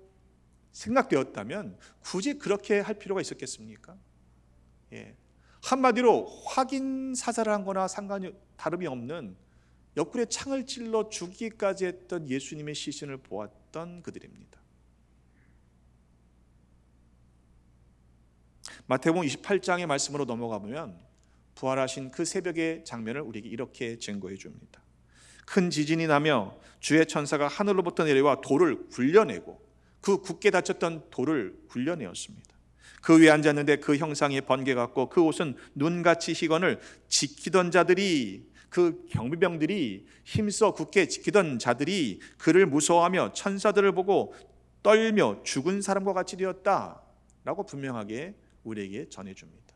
생각되었다면 굳이 그렇게 할 필요가 있었겠습니까? 예. 한마디로 확인 사살을 한 거나 상관이 다름이 없는 옆구리에 창을 찔러 죽이기까지 했던 예수님의 시신을 보았던 그들입니다. 마태복음 28장의 말씀으로 넘어가 보면 부활하신 그 새벽의 장면을 우리에게 이렇게 증거해 줍니다. 큰 지진이 나며 주의 천사가 하늘로부터 내려와 돌을 굴려내고 그 굳게 닫혔던 돌을 굴려내었습니다. 그 위에 앉았는데 그 형상이 번개 같고 그 옷은 눈같이 희건을 지키던 자들이, 그 경비병들이, 힘써 굳게 지키던 자들이 그를 무서워하며 천사들을 보고 떨며 죽은 사람과 같이 되었다라고 분명하게 우리에게 전해줍니다.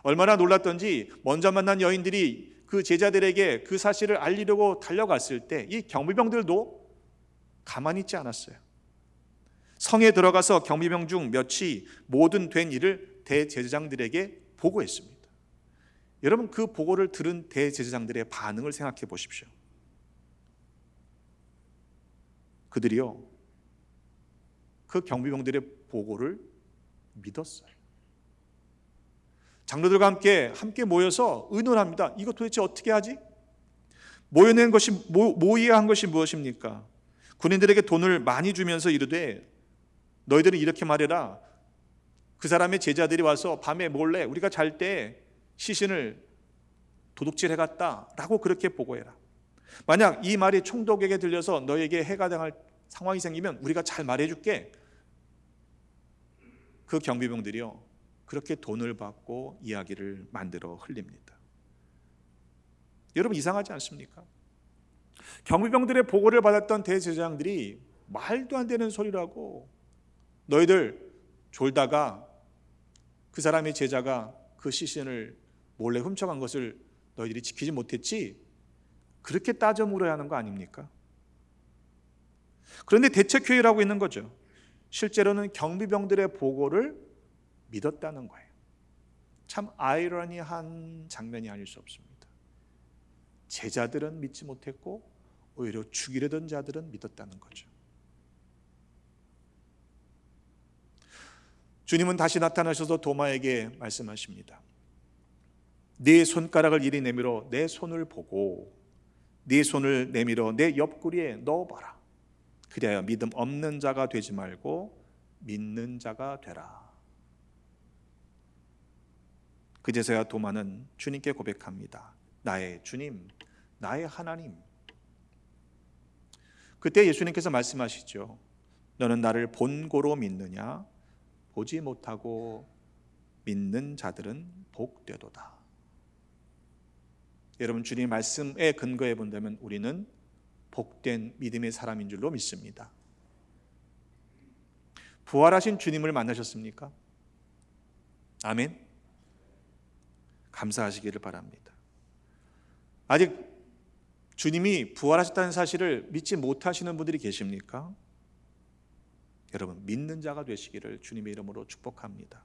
얼마나 놀랐던지 먼저 만난 여인들이 그 제자들에게 그 사실을 알리려고 달려갔을 때 이 경비병들도 가만히 있지 않았어요. 성에 들어가서 경비병 중 몇이 모든 된 일을 대제사장들에게 보고했습니다. 여러분, 그 보고를 들은 대제사장들의 반응을 생각해 보십시오. 그들이요, 그 경비병들의 보고를 믿었어요. 장로들과 함께 모여서 의논합니다. 이거 도대체 어떻게 하지? 모여낸 것이 모의해야 한 것이 무엇입니까? 군인들에게 돈을 많이 주면서 이르되 너희들은 이렇게 말해라. 그 사람의 제자들이 와서 밤에 몰래 우리가 잘 때 시신을 도둑질해 갔다라고 그렇게 보고해라. 만약 이 말이 총독에게 들려서 너에게 해가 당할 상황이 생기면 우리가 잘 말해줄게. 그 경비병들이요, 그렇게 돈을 받고 이야기를 만들어 흘립니다. 여러분, 이상하지 않습니까? 경비병들의 보고를 받았던 대제사장들이 말도 안 되는 소리라고, 너희들 졸다가 그 사람의 제자가 그 시신을 몰래 훔쳐간 것을 너희들이 지키지 못했지? 그렇게 따져 물어야 하는 거 아닙니까? 그런데 대책회의를 하고 있는 거죠. 실제로는 경비병들의 보고를 믿었다는 거예요. 참 아이러니한 장면이 아닐 수 없습니다. 제자들은 믿지 못했고 오히려 죽이려던 자들은 믿었다는 거죠. 주님은 다시 나타나셔서 도마에게 말씀하십니다. 네 손가락을 이리 내밀어 내 손을 보고 네 손을 내밀어 내 옆구리에 넣어봐라. 그래야 믿음 없는 자가 되지 말고 믿는 자가 되라. 그제서야 도마는 주님께 고백합니다. 나의 주님, 나의 하나님. 그때 예수님께서 말씀하시죠. 너는 나를 본고로 믿느냐? 보지 못하고 믿는 자들은 복되도다. 여러분, 주님 말씀에 근거해 본다면 우리는 복된 믿음의 사람인 줄로 믿습니다. 부활하신 주님을 만나셨습니까? 아멘. 감사하시기를 바랍니다. 아직 주님이 부활하셨다는 사실을 믿지 못하시는 분들이 계십니까? 여러분, 믿는 자가 되시기를 주님의 이름으로 축복합니다.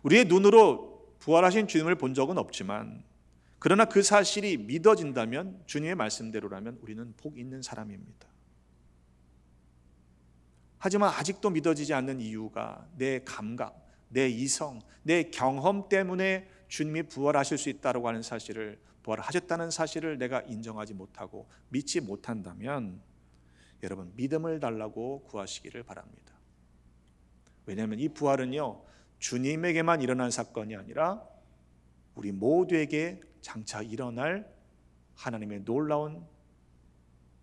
우리의 눈으로 부활하신 주님을 본 적은 없지만 그러나 그 사실이 믿어진다면 주님의 말씀대로라면 우리는 복 있는 사람입니다. 하지만 아직도 믿어지지 않는 이유가 내 감각, 내 이성, 내 경험 때문에 주님이 부활하실 수 있다고 하는 사실을, 부활하셨다는 사실을 내가 인정하지 못하고 믿지 못한다면 여러분, 믿음을 달라고 구하시기를 바랍니다. 왜냐하면 이 부활은요, 주님에게만 일어난 사건이 아니라 우리 모두에게 장차 일어날 하나님의 놀라운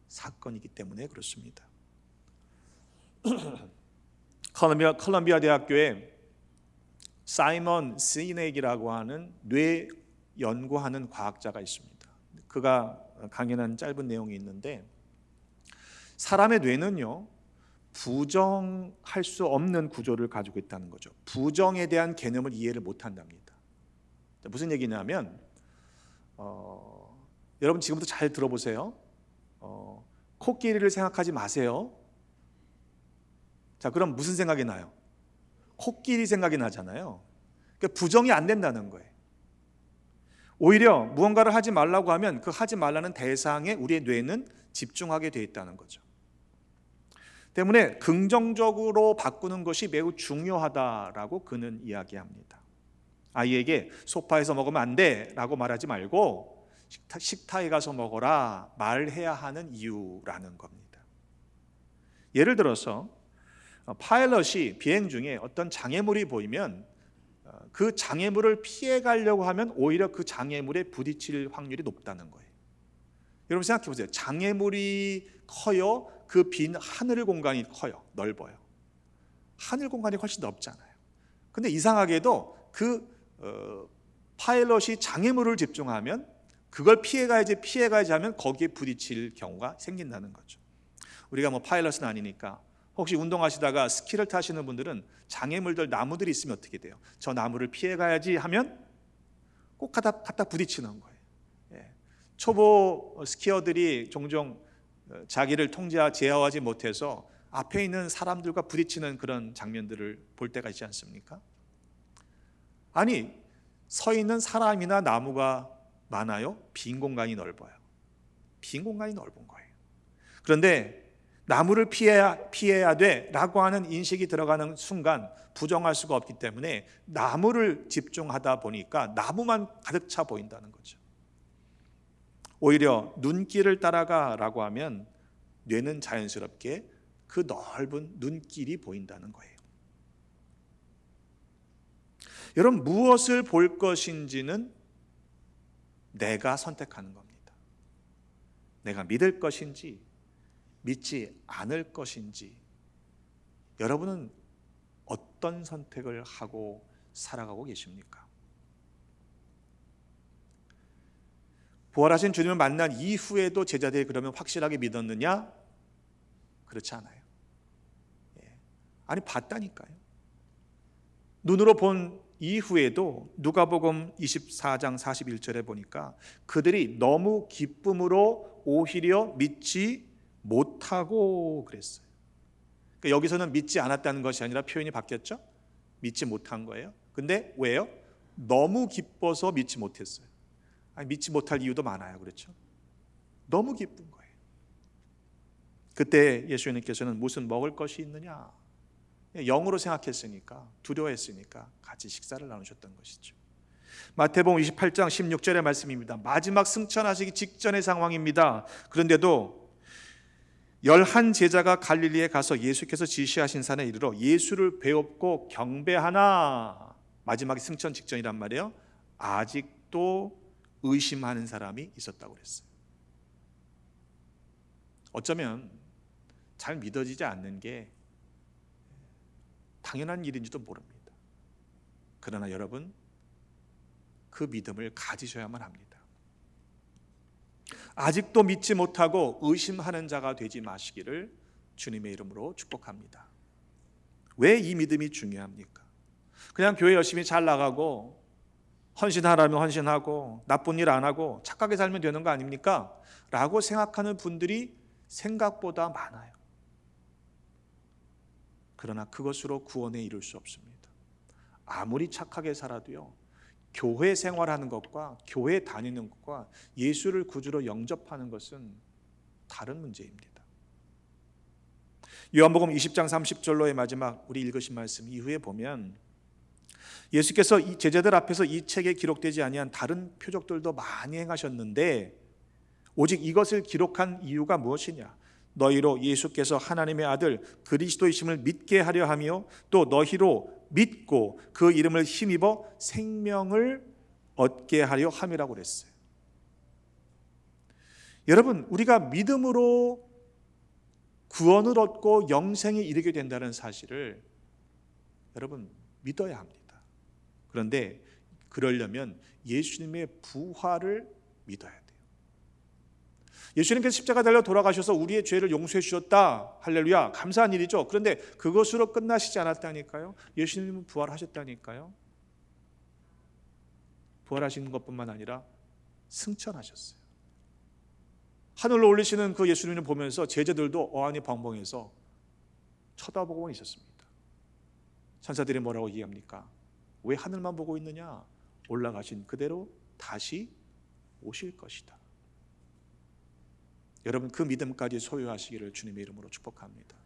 사건이기 때문에 그렇습니다. 컬럼비아 대학교에 사이먼 시넥이라고 하는 뇌 연구하는 과학자가 있습니다. 그가 강연한 짧은 내용이 있는데, 사람의 뇌는요, 부정할 수 없는 구조를 가지고 있다는 거죠. 부정에 대한 개념을 이해를 못한답니다. 무슨 얘기냐면 여러분 지금부터 잘 들어보세요. 코끼리를 생각하지 마세요. 자, 그럼 무슨 생각이 나요? 코끼리 생각이 나잖아요. 그러니까 부정이 안 된다는 거예요. 오히려 무언가를 하지 말라고 하면 그 하지 말라는 대상에 우리의 뇌는 집중하게 돼 있다는 거죠. 때문에 긍정적으로 바꾸는 것이 매우 중요하다라고 그는 이야기합니다. 아이에게 소파에서 먹으면 안 돼라고 말하지 말고 식탁에 가서 먹어라 말해야 하는 이유라는 겁니다. 예를 들어서 파일럿이 비행 중에 어떤 장애물이 보이면 그 장애물을 피해 가려고 하면 오히려 그 장애물에 부딪힐 확률이 높다는 거예요. 여러분 생각해 보세요. 장애물이 커요? 그 빈 하늘 공간이 커요? 넓어요? 하늘 공간이 훨씬 넓잖아요. 근데 이상하게도 파일럿이 장애물을 집중하면 그걸 피해가야지 하면 거기에 부딪힐 경우가 생긴다는 거죠. 우리가 뭐 파일럿은 아니니까 혹시 운동하시다가 스키를 타시는 분들은 장애물들, 나무들이 있으면 어떻게 돼요? 저 나무를 피해가야지 하면 꼭 갖다 부딪히는 거예요. 초보 스키어들이 종종 자기를 제어하지 못해서 앞에 있는 사람들과 부딪히는 그런 장면들을 볼 때가 있지 않습니까? 아니, 서 있는 사람이나 나무가 많아요? 빈 공간이 넓어요. 빈 공간이 넓은 거예요. 그런데 나무를 피해야 돼라고 하는 인식이 들어가는 순간 부정할 수가 없기 때문에 나무를 집중하다 보니까 나무만 가득 차 보인다는 거죠. 오히려 눈길을 따라가라고 하면 뇌는 자연스럽게 그 넓은 눈길이 보인다는 거예요. 여러분, 무엇을 볼 것인지는 내가 선택하는 겁니다. 내가 믿을 것인지 믿지 않을 것인지, 여러분은 어떤 선택을 하고 살아가고 계십니까? 부활하신 주님을 만난 이후에도 제자들이 그러면 확실하게 믿었느냐? 그렇지 않아요. 아니, 봤다니까요. 눈으로 본 이후에도 누가복음 24장 41절에 보니까 그들이 너무 기쁨으로 오히려 믿지 못하고 그랬어요. 그러니까 여기서는 믿지 않았다는 것이 아니라 표현이 바뀌었죠. 믿지 못한 거예요. 근데 왜요? 너무 기뻐서 믿지 못했어요. 아니, 믿지 못할 이유도 많아요. 그렇죠? 너무 기쁜 거예요. 그때 예수님께서는 무슨 먹을 것이 있느냐, 영으로 생각했으니까, 두려워했으니까 같이 식사를 나누셨던 것이죠. 마태복음 28장 16절의 말씀입니다. 마지막 승천하시기 직전의 상황입니다. 그런데도 11 제자가 갈릴리에 가서 예수께서 지시하신 산에 이르러 예수를 배웁고 경배하나, 마지막 승천 직전이란 말이에요. 아직도 의심하는 사람이 있었다고 그랬어요. 어쩌면 잘 믿어지지 않는 게 당연한 일인지도 모릅니다. 그러나 여러분, 그 믿음을 가지셔야만 합니다. 아직도 믿지 못하고 의심하는 자가 되지 마시기를 주님의 이름으로 축복합니다. 왜 이 믿음이 중요합니까? 그냥 교회 열심히 잘 나가고 헌신하라면 헌신하고 나쁜 일 안 하고 착하게 살면 되는 거 아닙니까? 라고 생각하는 분들이 생각보다 많아요. 그러나 그것으로 구원에 이룰 수 없습니다. 아무리 착하게 살아도요, 교회 생활하는 것과 교회 다니는 것과 예수를 구주로 영접하는 것은 다른 문제입니다. 요한복음 20장 30절로의 마지막 우리 읽으신 말씀 이후에 보면 예수께서 이 제자들 앞에서 이 책에 기록되지 아니한 다른 표적들도 많이 행하셨는데 오직 이것을 기록한 이유가 무엇이냐? 너희로 예수께서 하나님의 아들 그리스도이심을 믿게 하려 하며 또 너희로 믿고 그 이름을 힘입어 생명을 얻게 하려 함이라고 그랬어요. 여러분, 우리가 믿음으로 구원을 얻고 영생에 이르게 된다는 사실을 여러분 믿어야 합니다. 그런데 그러려면 예수님의 부활을 믿어야 돼요. 예수님께서 십자가 달려 돌아가셔서 우리의 죄를 용서해 주셨다. 할렐루야, 감사한 일이죠. 그런데 그것으로 끝나시지 않았다니까요. 예수님은 부활하셨다니까요. 부활하신 것뿐만 아니라 승천하셨어요. 하늘로 올리시는 그 예수님을 보면서 제자들도 어안이 벙벙해서 쳐다보고만 있었습니다. 천사들이 뭐라고 얘기합니까? 왜 하늘만 보고 있느냐? 올라가신 그대로 다시 오실 것이다. 여러분, 그 믿음까지 소유하시기를 주님의 이름으로 축복합니다.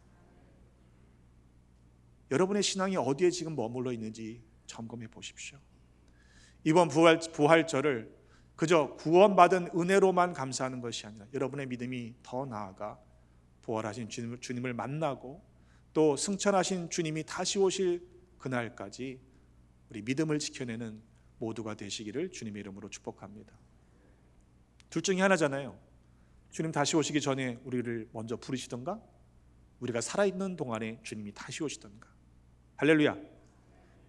여러분의 신앙이 어디에 지금 머물러 있는지 점검해 보십시오. 이번 부활절을 그저 구원받은 은혜로만 감사하는 것이 아니라 여러분의 믿음이 더 나아가 부활하신 주님을 만나고 또 승천하신 주님이 다시 오실 그날까지 우리 믿음을 지켜내는 모두가 되시기를 주님의 이름으로 축복합니다. 둘 중에 하나잖아요. 주님 다시 오시기 전에 우리를 먼저 부르시던가, 우리가 살아있는 동안에 주님이 다시 오시던가. 할렐루야.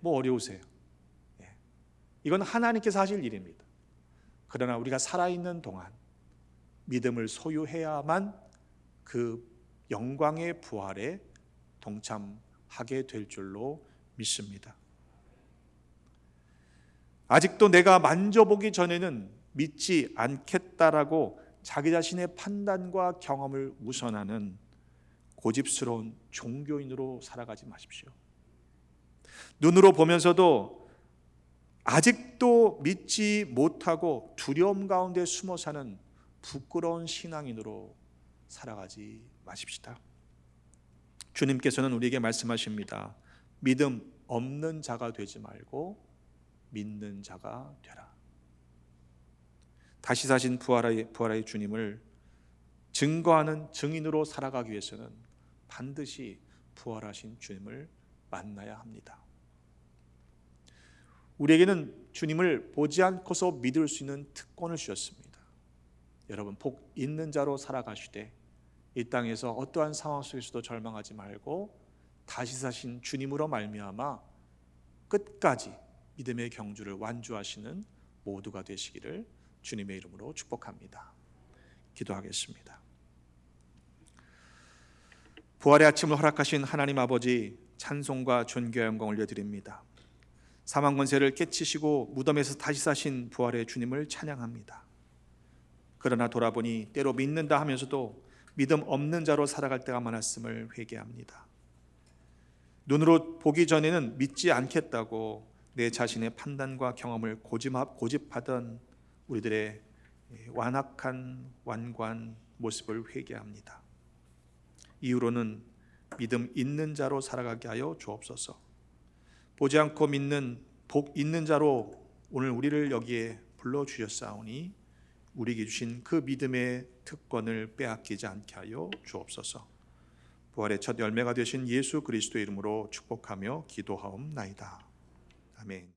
뭐 어려우세요? 이건 하나님께서 하실 일입니다. 그러나 우리가 살아있는 동안 믿음을 소유해야만 그 영광의 부활에 동참하게 될 줄로 믿습니다. 아직도 내가 만져보기 전에는 믿지 않겠다라고 자기 자신의 판단과 경험을 우선하는 고집스러운 종교인으로 살아가지 마십시오. 눈으로 보면서도 아직도 믿지 못하고 두려움 가운데 숨어 사는 부끄러운 신앙인으로 살아가지 마십시다. 주님께서는 우리에게 말씀하십니다. 믿음 없는 자가 되지 말고 믿는 자가 되라. 다시 사신 부활의 주님을 증거하는 증인으로 살아가기 위해서는 반드시 부활하신 주님을 만나야 합니다. 우리에게는 주님을 보지 않고서 믿을 수 있는 특권을 주셨습니다. 여러분, 복 있는 자로 살아가시되 이 땅에서 어떠한 상황 속에서도 절망하지 말고 다시 사신 주님으로 말미암아 끝까지 믿음의 경주를 완주하시는 모두가 되시기를 주님의 이름으로 축복합니다. 기도하겠습니다. 부활의 아침을 허락하신 하나님 아버지, 찬송과 존귀와 영광 올려드립니다. 사망 권세를 깨치시고 무덤에서 다시 사신 부활의 주님을 찬양합니다. 그러나 돌아보니 때로 믿는다 하면서도 믿음 없는 자로 살아갈 때가 많았음을 회개합니다. 눈으로 보기 전에는 믿지 않겠다고 내 자신의 판단과 경험을 고집하던 우리들의 완악한 완고한 모습을 회개합니다. 이후로는 믿음 있는 자로 살아가게 하여 주옵소서. 보지 않고 믿는 복 있는 자로 오늘 우리를 여기에 불러주셨사오니 우리에게 주신 그 믿음의 특권을 빼앗기지 않게 하여 주옵소서. 부활의 첫 열매가 되신 예수 그리스도의 이름으로 축복하며 기도하옵나이다. 아멘.